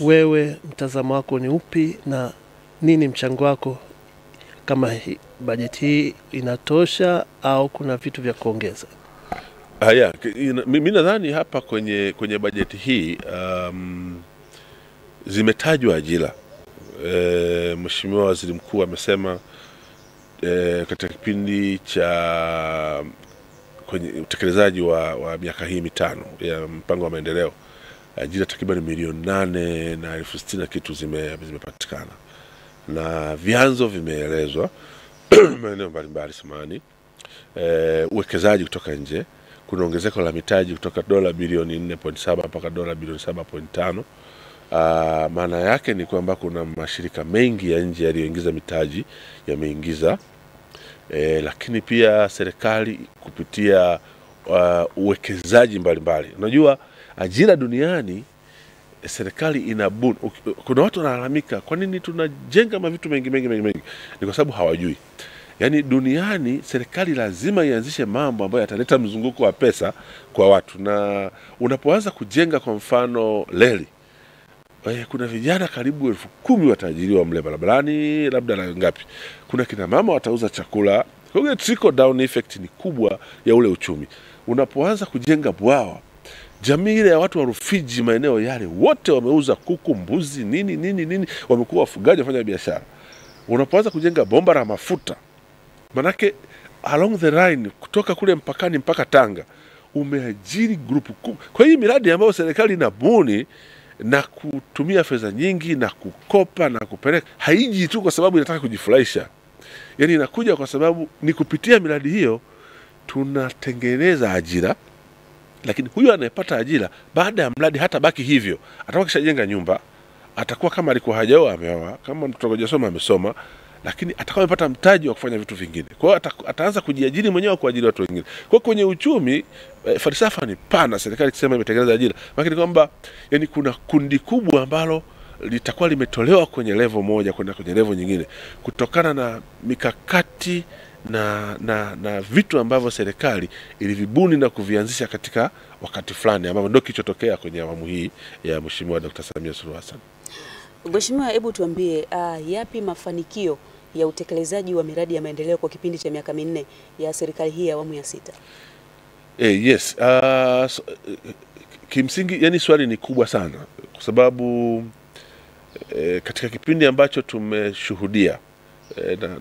wewe mtazamo wako ni upi na nini mchango wako, kama bajeti hii inatosha au kuna vitu vya kuongeza? Mimi nadhani hapa kwenye bajeti hii zimetajwa ajira. Mheshimiwa Waziri Mkuu amesema katika kipindi cha kwenye utekelezaji wa miaka hii mitano ya mpango wa maendeleo, ajira takriban milioni 8 na 60,000 kitu zimepatikana, na vyanzo vimeelezwa maeneo mbalimbali samani. Uwekezaji kutoka nje, kuna ongezeko la mitaji kutoka dola bilioni 4.7 mpaka dola bilioni 7.5. Maana yake ni kwamba kuna mashirika mengi ya nje yaliyoingiza mitaji yameingiza, lakini pia serikali kupitia uwekezaji mbalimbali. Unajua ajira duniani serikali inabuni. Kuna watu wanalalamika kwa nini tunajenga mavitu mengi. Ni kwa sababu hawajui. Yaani duniani serikali lazima ianzishe mambo ambayo yataleta mzunguko wa pesa kwa watu. Na unapoanza kujenga kwa mfano reli, kuna vijana karibu 10,000 wataajiriwa mle barabarani, labda na ngapi. Kuna kina mama watauza chakula. Kwa hiyo trickle down effect ni kubwa ya ule uchumi. Unapoanza kujenga bwawa, jamii ile ya watu wa Rufiji maeneo yale wote wameuza kuku, mbuzi, nini, wamekuwa wafugaji, wafanya biashara. Unapoanza kujenga bomba la mafuta, manake along the line kutoka kule mpakani mpaka Tanga umeajiri grupu kubwa. Kwa hiyo miradi ambayo serikali inabuni na kutumia fedha nyingi na kukopa na kupeleka, haiji tu kwa sababu inataka kujifurahisha. Yaani inakuja kwa sababu ni kupitia miradi hiyo tunatengeneza ajira. Lakini huyo anayepata ajira baada ya mradi hata baki hivyo, atakuwa kishajenga nyumba, atakuwa kama alikuwa hajaoa ameoa, kama mtoto hajasoma amesoma, lakini atakuwa amepata mtaji wa kufanya vitu vingine. Kwa hiyo ataanza kujiajiri mwenyewe, kuajiri watu wengine. Kwa kwenye uchumi falsafa ni pana. Serikali ikisema imetengeneza ajira, maana ni kwamba yani kuna kundi kubwa ambalo litakuwa limetolewa kwenye level moja kwenda kwenye level nyingine kutokana na mikakati na vitu ambavyo serikali ilivibuni na kuvianzisha katika wakati fulani, ambavyo ndio kilichotokea kwenye awamu hii ya Mheshimiwa Dr. Samia Suluhu Hassan. Mheshimiwa, hebu tuambie yapi mafanikio ya utekelezaji wa miradi ya maendeleo kwa kipindi cha miaka 4 ya serikali hii ya awamu ya 6? Yes, kimsingi yani swali ni kubwa sana kwa sababu katika kipindi ambacho tumeshuhudia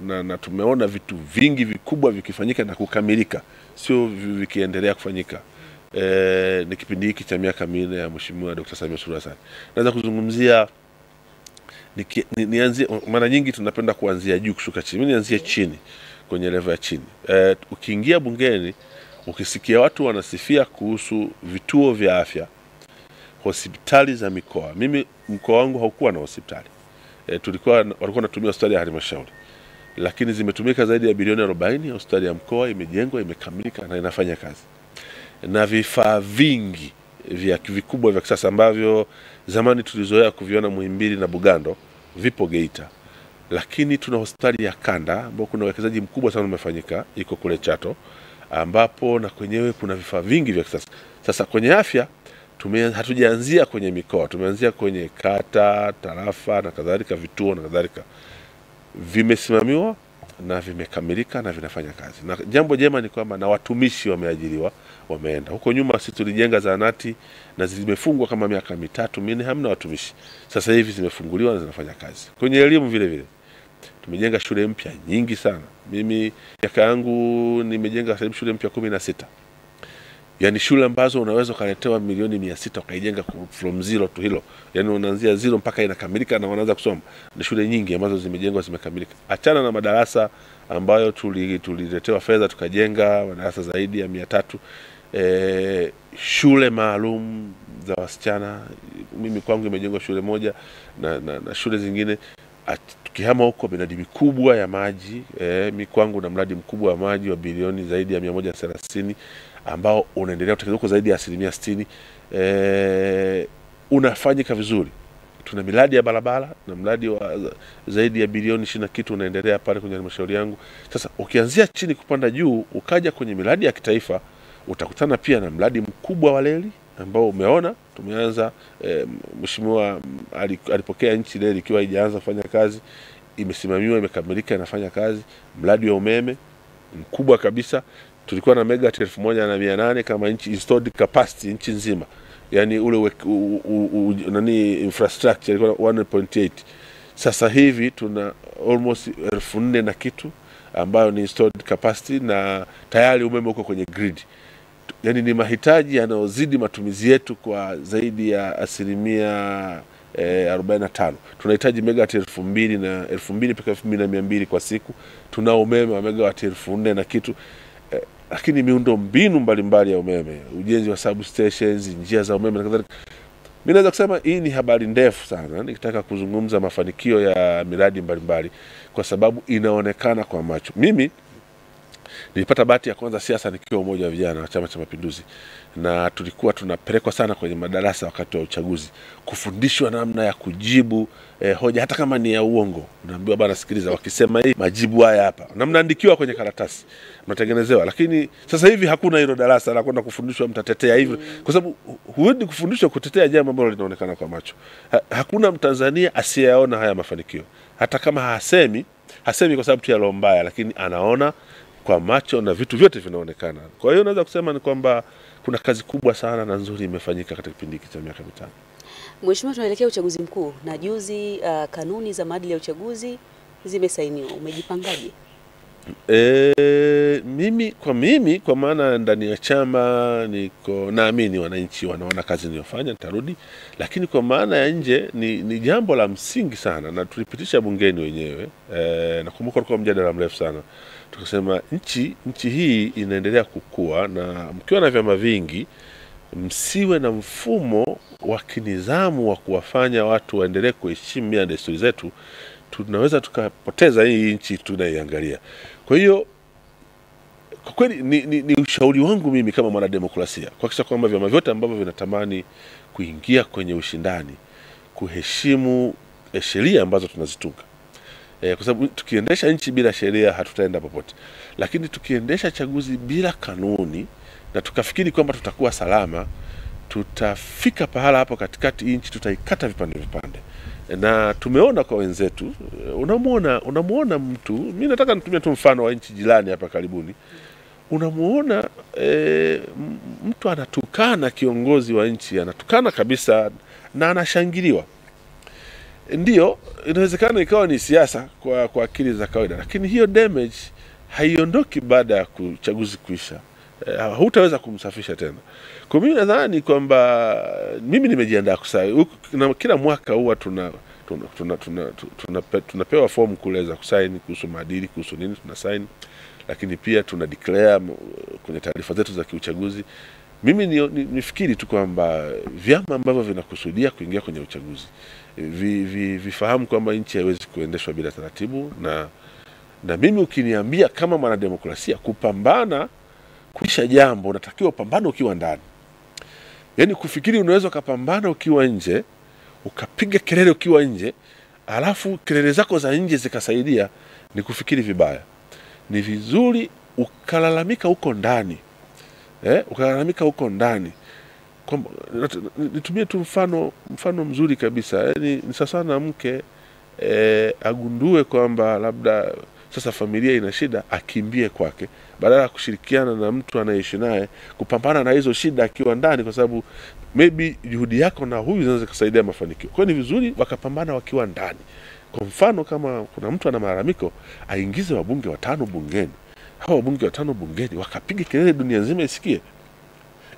na tumeona vitu vingi vikubwa vikifanyika na kukamilika, sio vikiendelea kufanyika. Ni kipindi hiki cha miaka 4 ya Mheshimiwa Dr. Samia Suluhu Hassan. Naweza kuzungumzia nianzie, mara nyingi tunapenda kuanzia juu kushuka chini. Mimi nianzie chini, kwenye level ya chini. Ukiingia bungeni ukisikia watu wanasifia kuhusu vituo vya afya, hospitali za mikoa. Mimi mkoa wangu haukuwa na hospitali. Walikuwa wanatumia hospitali ya halmashauri. Lakini zimetumika zaidi ya bilioni 40, hospitali ya mkoa imejengwa, imekamilika na inafanya kazi. Na vifaa vingi vikubwa vya kisasa ambavyo zamani tulizoea kuviona Muhimbili na Bugando vipo Geita. Lakini tuna hospitali ya kanda ambapo kuna uwekezaji mkubwa sana umefanyika, iko kule Chato, ambapo na kwenyewe kuna vifaa vingi vya kisasa. Sasa kwenye afya hatujaanzia kwenye mikoa, tumeanzia kwenye kata, tarafa na kadhalika, vituo na kadhalika. Vimesimamiwa na vimekamilika na vinafanya kazi. Na jambo jema ni kwamba na watumishi wameajiriwa, wameenda. Huko nyuma sisi tulijenga zahanati na zimefungwa kama miaka 3-4, hamna watumishi. Sasa hivi zimefunguliwa na zinafanya kazi. Kwenye elimu vile vile tumejenga shule mpya nyingi sana. Mimi miaka yangu nimejenga shule mpya 16. Yaani shule ambazo unaweza ukaletewa milioni 600 ukaijenga from zero to hilo. Yaani unaanzia zero mpaka inakamilika na wanaanza kusoma. Ni shule nyingi ambazo zimejengwa zimekamilika. Achana na madarasa ambayo tuliletewa fedha tukajenga madarasa zaidi ya 300. Shule maalum za wasichana, mimi kwangu imejengwa shule moja na shule zingine. Tukihama huko miradi mikubwa ya maji, mimi kwangu na mradi mkubwa wa maji wa bilioni zaidi ya 130 ambao unaendelea kutekelezwa kwa zaidi ya 60%. Unafanyika vizuri. Tuna miradi ya barabara na mradi wa zaidi ya bilioni 20 kitu unaendelea pale kwenye halmashauri yangu. Sasa ukianzia chini kupanda juu ukaja kwenye miradi ya kitaifa, utakutana pia na mradi mkubwa wa reli ambao umeona tumeanza. Mheshimiwa alipokea nchi reli ikiwa haijaanza kufanya kazi, imesimamiwa, imekamilika, inafanya kazi. Mradi wa umeme mkubwa kabisa, tulikuwa na megawatt 1800 kama nchi installed capacity nchi nzima. Yaani ule infrastructure ilikuwa 1.8. Sasa hivi tuna almost 4000 na kitu ambayo ni installed capacity na tayari umeme uko kwenye grid. Yaani ni mahitaji yanayozidi matumizi yetu kwa zaidi ya 45. Tunahitaji megawatt 2000 na 2000 mpaka 2200 kwa siku. Tuna umeme wa megawatt 4000 na kitu. lakini miundo mbinu mbalimbali ya umeme, ujenzi wa substations, njia za umeme na kadhalika. Mimi naweza kusema hii ni habari ndefu sana nikitaka kuzungumza mafanikio ya miradi mbalimbali kwa sababu inaonekana kwa macho. Mimi nilipata bahati ya kwanza siasa nikiwa umoja wa vijana wa Chama cha Mapinduzi, na tulikuwa tunapelekwa sana kwenye madarasa wakati wa uchaguzi kufundishwa namna ya kujibu hoja hata kama ni ya uongo. Unaambiwa bana, sikiliza, wakisema hii majibu haya hapa, na mnaandikiwa kwenye karatasi, mnatengenezewa. Lakini sasa hivi hakuna hilo darasa la kwenda kufundishwa mtatetea hivi, kwa sababu huendi kufundishwa kutetea jambo ambalo linaonekana kwa macho. Hakuna Mtanzania asiyeona haya mafanikio, hata kama hasemi kwa sababu tu ya roho mbaya, lakini anaona kwa macho na vitu vyote vinaonekana. Kwa hiyo naweza kusema ni kwamba kuna kazi kubwa sana na nzuri imefanyika katika kipindi hiki cha miaka mitano. Mheshimiwa, tunaelekea uchaguzi mkuu na juzi kanuni za maadili ya uchaguzi zimesainiwa. Umejipangaje? Mimi kwa maana ndani ya chama niko naamini wananchi wanaona kazi niliyofanya, nitarudi. Lakini kwa maana ya nje ni jambo la msingi sana, na tulipitisha bungeni wenyewe. Nakumbuka kulikuwa mjadala mrefu sana. Tukasema nchi hii inaendelea kukua, na mkiwa na vyama vingi msiwe na mfumo wa kinizamu wa kuwafanya watu waendelee kuheshimu mila na desturi zetu, tunaweza tukapoteza hii nchi tunaiangalia. Kwa hiyo kwa kweli ni ushauri wangu mimi kama mwanademokrasia kuhakikisha kwamba vyama vyote ambavyo vinatamani kuingia kwenye ushindani kuheshimu sheria ambazo tunazitunga. Kwa sababu tukiendesha nchi bila sheria hatutaenda popote. Lakini tukiendesha chaguzi bila kanuni na tukafikiri kwamba tutakuwa salama, tutafika pahala hapo katikati nchi tutaikata vipande vipande. Na tumeona kwa wenzetu, unamuona mtu, mimi nataka nitumie tu mfano wa nchi jirani hapa karibuni. Unamuona mtu anatukana kiongozi wa nchi, anatukana kabisa na anashangiliwa. Ndio, inawezekana ikawa ni siasa kwa akili za kawaida, lakini hiyo damage haiondoki baada ya uchaguzi kuisha. Hutaweza kumsafisha tena. Kwa mimi nadhani kwamba mimi nimejiandaa kusaini. Kila mwaka huwa tunapewa fomu kule za kusaini kuhusu maadili, kuhusu nini tunasaini, lakini pia tuna declare kwenye taarifa zetu za kiuchaguzi. Mimi nifikiri tu kwamba vyama ambavyo vinakusudia kuingia kwenye uchaguzi vifahamu kwamba nchi haiwezi kuendeshwa bila taratibu, na mimi ukiniambia kama mwanademokrasia kupambana kuisha jambo, unatakiwa upambane ukiwa ndani. Yaani kufikiri unaweza kupambana ukiwa nje, ukapiga kelele ukiwa nje, alafu kelele zako za nje zikasaidia, ni kufikiri vibaya. Ni vizuri ukalalamika huko ndani. Ukalalamika huko ndani. Nitumie tu mfano mzuri kabisa. Yaani ni sasa na mke agundue kwamba labda sasa familia ina shida, akimbie kwake badala ya kushirikiana na mtu anayeishi naye kupambana na hizo shida akiwa ndani, kwa sababu maybe juhudi yako na huyu zinaweza kusaidia mafanikio. Kwa hiyo ni vizuri wakapambana wakiwa ndani. Kwa mfano, kama kuna mtu ana malalamiko, aingize wabunge 5 bungeni. Hao wabunge 5 bungeni wakapiga kelele dunia nzima isikie.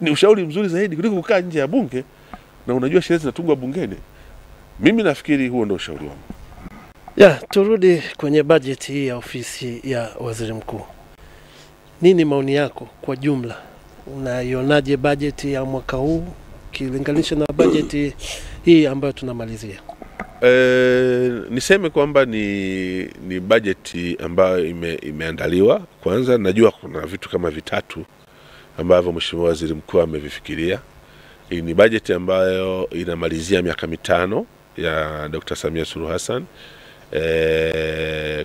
Ni ushauri mzuri zaidi kuliko kukaa nje ya bunge na unajua sheria zinatungwa bungeni. Mimi nafikiri huo ndio ushauri wangu. Turudi kwenye bajeti hii ya ofisi ya waziri mkuu. Nini maoni yako kwa jumla? Unaionaje bajeti ya mwaka huu kilinganisha na bajeti hii ambayo tunamalizia? Niseme kwamba ni bajeti ambayo imeandaliwa. Kwanza najua kuna vitu kama 3 ambavyo Mheshimiwa Waziri Mkuu amevifikiria. Hii ni bajeti ambayo inamalizia miaka 5 ya Dr. Samia Suluhu Hassan.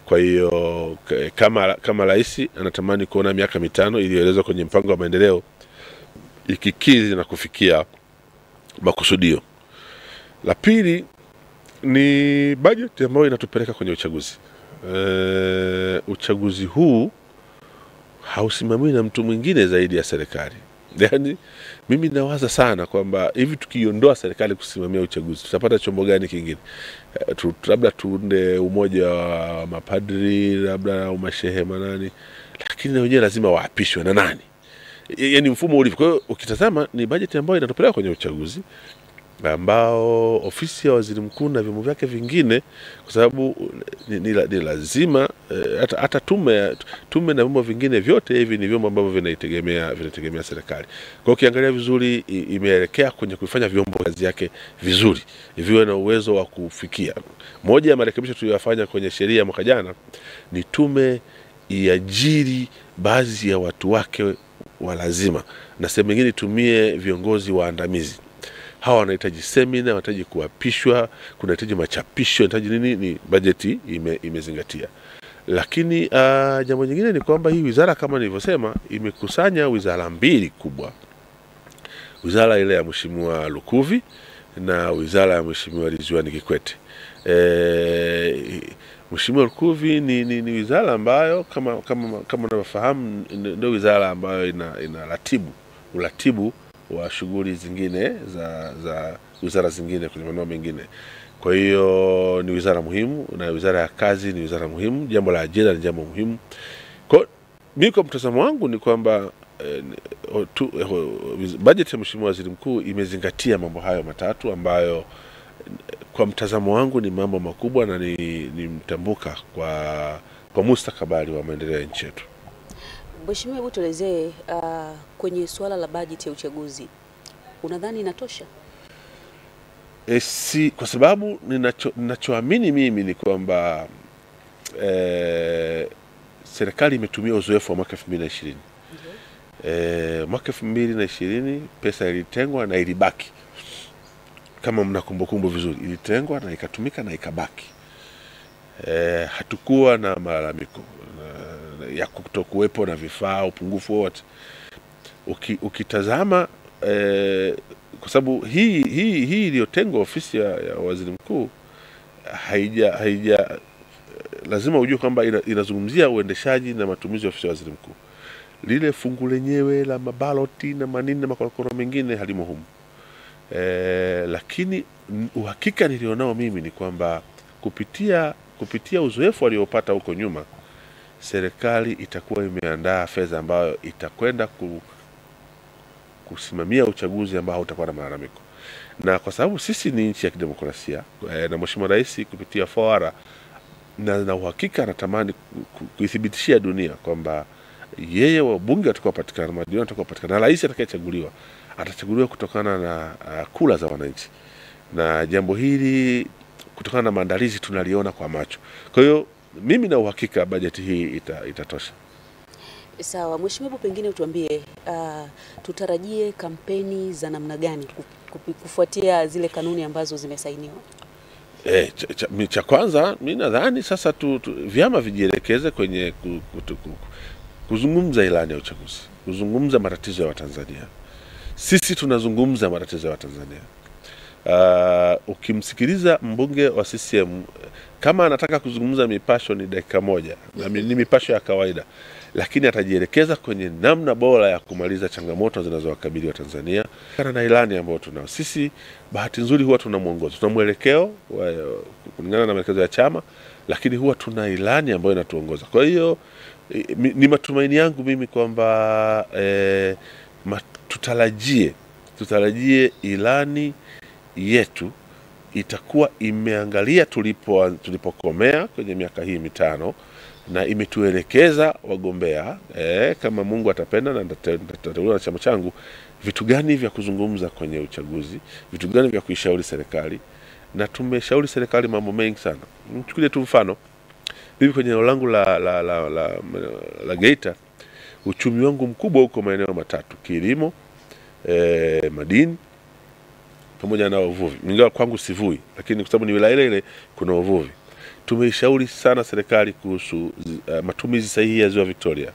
Kwa hiyo kama rais anatamani kuona miaka 5 iliyoelezwa kwenye mpango wa maendeleo ikikidhi na kufikia makusudio. La pili ni bajeti ambayo inatupeleka kwenye uchaguzi. Uchaguzi huu hausimamiwi na mtu mwingine zaidi ya serikali. Yaani mimi nawaza sana kwamba hivi tukiondoa serikali kusimamia uchaguzi tutapata chombo gani kingine? Labda tuunde umoja wa mapadri, labda umashehe manani, lakini na wenyewe lazima waapishwe na nani? Yaani mfumo ulivyo. Kwa hiyo ukitazama ni bajeti ambayo inatupeleka kwenye uchaguzi, ambao ofisi ya waziri mkuu na vyombo vyake vingine, kwa sababu ni lazima hata tume na vyombo vingine vyote hivi ni vyombo ambavyo vinategemea serikali. Kwa ukiangalia vizuri imeelekea kwenye kufanya vyombo kazi yake vizuri, viwe na uwezo wa kufikia. Moja ya marekebisho tuliyofanya kwenye sheria mwaka jana ni tume iajiri baadhi ya watu wake wa lazima, na sehemu nyingine tumie viongozi waandamizi. Hawa wanahitaji semina, wanahitaji kuapishwa, kunahitaji machapisho, wanahitaji nini, ni bajeti imezingatia. Lakini jambo jingine ni kwamba hii wizara kama nilivyosema imekusanya wizara mbili kubwa. Wizara ile ya Mheshimiwa Lukuvi na wizara ya Mheshimiwa Ridhiwani Kikwete. Mheshimiwa Lukuvi ni wizara ambayo kama unavyofahamu ndio wizara ambayo ina uratibu wa shughuli zingine za wizara zingine kwenye maeneo mengine. Kwa hiyo ni wizara muhimu, na wizara ya kazi ni wizara muhimu, jambo la ajira ni jambo muhimu. Kwa mimi kwa mtazamo wangu ni kwamba bajeti ya Mheshimiwa Waziri Mkuu imezingatia mambo hayo matatu ambayo kwa mtazamo wangu ni mambo makubwa na ni mtambuka kwa mustakabali wa maendeleo ya nchi yetu. Mheshimiwa, hebu tuelezee kwenye suala la bajeti ya uchaguzi, unadhani inatosha? Si, kwa sababu ninachoamini mimi ni kwamba serikali imetumia uzoefu wa mwaka 2020. Mwaka 2020 pesa ilitengwa na ilibaki. Kama mna kumbukumbu vizuri, ilitengwa na ikatumika na ikabaki. Hatukuwa na malalamiko ya kutokuwepo na vifaa, upungufu wote. Ukitazama kwa sababu hii iliyotengwa ofisi ya Waziri Mkuu haija lazima ujue kwamba inazungumzia uendeshaji na matumizi ya ofisi ya Waziri Mkuu. Lile fungu lenyewe la mabaloti na manini na makorokoro mengine halimo humu. Lakini uhakika nilionao mimi ni kwamba kupitia uzoefu waliopata huko nyuma, serikali itakuwa imeandaa fedha ambayo itakwenda kusimamia uchaguzi ambao hautakuwa na malalamiko. Na kwa sababu sisi ni nchi ya kidemokrasia na Mheshimiwa Rais kupitia fawara na uhakika anatamani kuithibitishia dunia kwamba yeye wabunge watakaopatikana, madiwani watakaopatikana, na rais atakayechaguliwa atachaguliwa kutokana na kula za wananchi. Na jambo hili kutokana na maandalizi tunaliona kwa macho. Kwa hiyo mimi na uhakika bajeti hii itatosha. Sawa, Mheshimiwa, pengine utuambie tutarajie kampeni za namna gani kufuatia zile kanuni ambazo zimesainiwa? Cha kwanza mimi nadhani sasa vyama vijielekeze kwenye kuzungumza ilani ya uchaguzi, kuzungumza matatizo ya Watanzania. Sisi tunazungumza matatizo ya Watanzania. Ukimsikiliza mbunge wa CCM kama anataka kuzungumza mipasho ni dakika moja, na ni mipasho ya kawaida, lakini atajielekeza kwenye namna bora ya kumaliza changamoto zinazowakabili wa Tanzania. Na ilani ambayo tunao sisi, bahati nzuri huwa tuna mwongozo, tuna mwelekeo kulingana na maelekezo ya chama, lakini huwa tuna ilani ambayo inatuongoza. Kwa hiyo ni matumaini yangu mimi kwamba tutarajie ilani yetu itakuwa imeangalia tulipokomea kwenye miaka hii mitano, na imetuelekeza wagombea kama Mungu atapenda na nitateuliwa na chama changu, vitu gani vya kuzungumza kwenye uchaguzi, vitu gani vya kuishauri serikali. Na tumeshauri serikali mambo mengi sana. Mchukulie tu mfano, mimi kwenye eneo langu la Geita, uchumi wangu mkubwa uko maeneo matatu: kilimo, madini pamoja na uvuvi. Ingawa kwangu sivui, lakini kwa sababu ni wilaya ile kuna uvuvi. Tumeishauri sana serikali kuhusu matumizi sahihi ya Ziwa Victoria.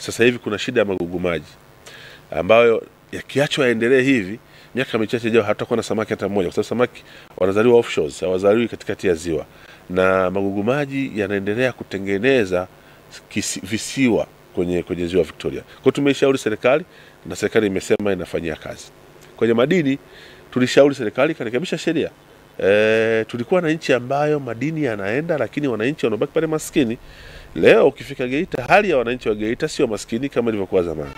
Sasa hivi kuna shida ya magugu maji ambayo yakiachwa yaendelee hivi, miaka michache ijayo hatakuwa na samaki hata mmoja, kwa sababu samaki wanazaliwa offshores, hawazaliwi katikati ya ziwa, na magugu maji yanaendelea kutengeneza visiwa kwenye Ziwa Victoria. Kwa tumeishauri serikali na serikali imesema inafanyia kazi. Kwenye madini tulishauri serikali karekebisha sheria. Tulikuwa na nchi ambayo madini yanaenda, lakini wananchi wanabaki pale maskini. Leo ukifika Geita, hali ya wananchi wa Geita sio maskini kama ilivyokuwa zamani.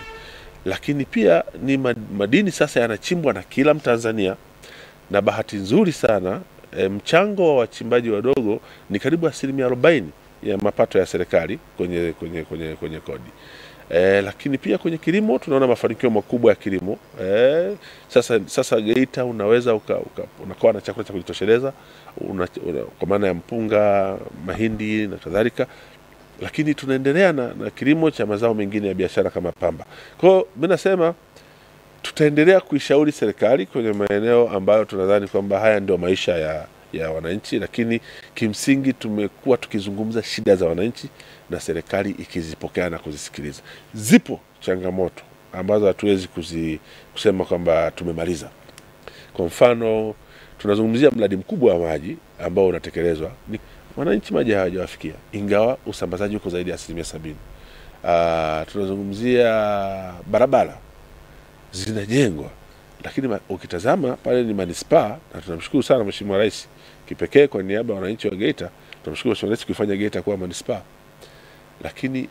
Lakini pia ni madini sasa yanachimbwa na kila Mtanzania, na bahati nzuri sana mchango wa wachimbaji wadogo ni karibu 40% ya mapato ya serikali kwenye kodi. Lakini pia kwenye kilimo tunaona mafanikio makubwa ya kilimo. Sasa Geita unaweza unakuwa na chakula cha kujitosheleza kwa maana ya mpunga, mahindi na kadhalika. Lakini tunaendelea na kilimo cha mazao mengine ya biashara kama pamba. Kwa hiyo mimi nasema tutaendelea kuishauri serikali kwenye maeneo ambayo tunadhani kwamba haya ndio maisha ya wananchi, lakini kimsingi tumekuwa tukizungumza shida za wananchi na serikali ikizipokea na kuzisikiliza. Zipo changamoto ambazo hatuwezi kusema kwamba tumemaliza. Kwa mfano tunazungumzia mradi mkubwa wa maji ambao unatekelezwa, ni wananchi maji hawajawafikia ingawa usambazaji uko zaidi ya 70%. Tunazungumzia barabara zinajengwa, lakini ukitazama pale ni manispaa, na tunamshukuru sana Mheshimiwa Rais kipekee kwa niaba ya wananchi wa Geita. Tunamshukuru Mheshimiwa Rais kuifanya Geita kuwa manispaa, lakini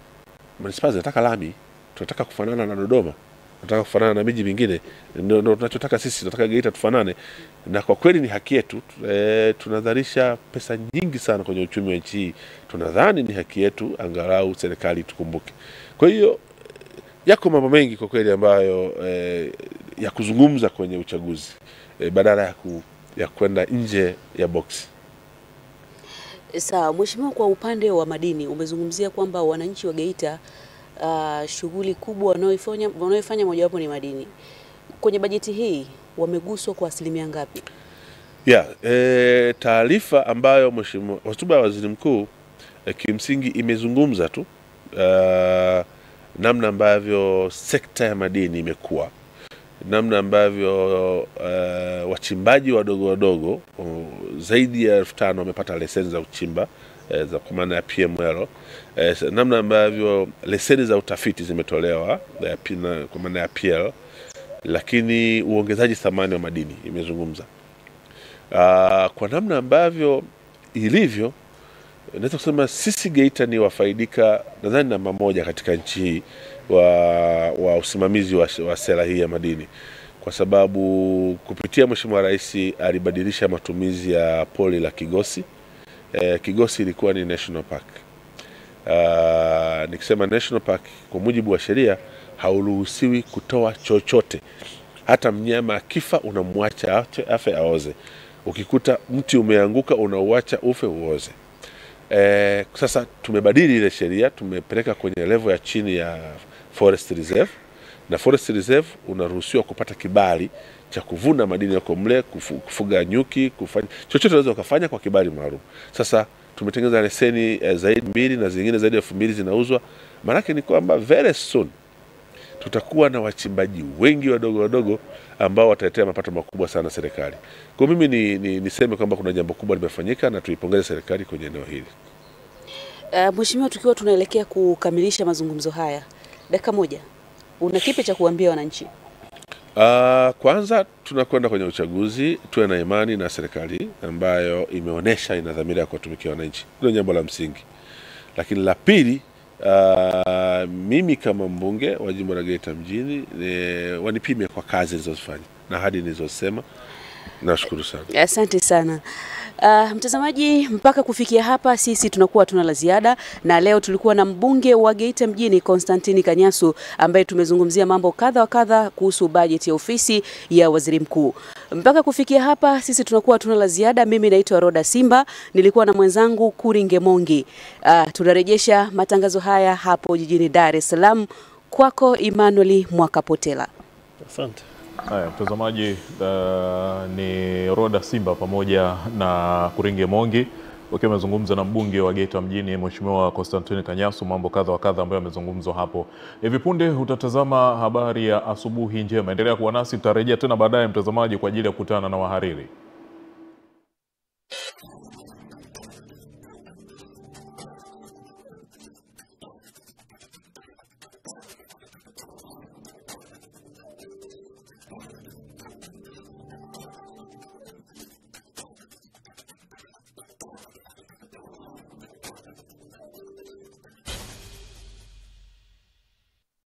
manispaa zinataka lami. Tunataka kufanana na Dodoma, tunataka kufanana na miji mingine, ndio tunachotaka sisi. Tunataka Geita tufanane, na kwa kweli ni haki yetu. Tunadharisha pesa nyingi sana kwenye uchumi wa nchi hii, tunadhani ni haki yetu angalau serikali tukumbuke. Kwa hiyo yako mambo mengi kwa kweli ambayo ya kuzungumza kwenye uchaguzi badala ya kwenda nje ya box. Sawa, Mheshimiwa, kwa upande wa madini umezungumzia kwamba wananchi wa Geita shughuli kubwa wanaoifanya mojawapo ni madini. Kwenye bajeti hii wameguswa kwa asilimia ngapi? Taarifa ambayo Mheshimiwa, hotuba ya Waziri Mkuu kimsingi imezungumza tu namna ambavyo sekta ya madini imekuwa, namna ambavyo wachimbaji wadogo zaidi ya 5,000 wamepata leseni za uchimba za kwa maana ya PML, namna ambavyo leseni za utafiti zimetolewa kwa maana ya PL, lakini uongezaji thamani wa madini imezungumza. Kwa namna ambavyo ilivyo, naweza kusema sisi Geita ni wafaidika nadhani namba moja katika nchi hii wa usimamizi wa sera hii ya madini, kwa sababu kupitia Mheshimiwa Rais alibadilisha matumizi ya pori la Kigosi. Kigosi ilikuwa ni National Park. Nikisema National Park, kwa mujibu wa sheria hauruhusiwi kutoa chochote. Hata mnyama akifa unamwacha afe aoze. Ukikuta mti umeanguka unauacha ufe uoze. Sasa tumebadili ile sheria, tumepeleka kwenye level ya chini ya Forest Reserve, na Forest Reserve unaruhusiwa kupata kibali cha kuvuna madini yako mle, kufuga nyuki, kufanya chochote unaweza kufanya kwa kibali maalum. Sasa tumetengeneza leseni zaidi 2 na zingine zaidi ya 2,000 zinauzwa. Maana ni kwamba very soon tutakuwa na wachimbaji wengi wadogo ambao wataletea mapato makubwa sana serikali. Kwa mimi niseme kwamba kuna jambo kubwa limefanyika na tuipongeze serikali kwenye eneo hili. Mheshimiwa, tukiwa tunaelekea kukamilisha mazungumzo haya, dakika moja, una kipi cha kuambia wananchi? Kwanza tunakwenda kwenye uchaguzi, tuwe na imani na serikali ambayo imeonesha ina dhamira ya kuwatumikia wananchi. Hilo jambo la msingi. Lakini la pili, mimi kama mbunge wa jimbo la Geita mjini wanipime kwa kazi nilizofanya na hadi nilizosema. Nashukuru sana. Asante sana. Mtazamaji, mpaka kufikia hapa sisi tunakuwa tuna la ziada, na leo tulikuwa na mbunge wa Geita mjini Constantine Kanyasu ambaye tumezungumzia mambo kadha wa kadha kuhusu bajeti ya ofisi ya Waziri Mkuu. Mpaka kufikia hapa sisi tunakuwa tuna la ziada. Mimi naitwa Roda Simba, nilikuwa na mwenzangu Kuringe Mongi. Tunarejesha matangazo haya hapo jijini Dar es Salaam kwako Emmanuel Mwakapotela. Asante. Haya mtazamaji, ni Roda Simba pamoja na Kuringe Mongi wakiwa wamezungumza na mbunge wa Geita mjini Mheshimiwa Constantine Kanyasu, mambo kadha wa kadha ambayo yamezungumzwa hapo. Hivi punde utatazama habari ya asubuhi njema. Endelea kuwa nasi, tutarejea tena baadaye mtazamaji kwa ajili ya kukutana na wahariri.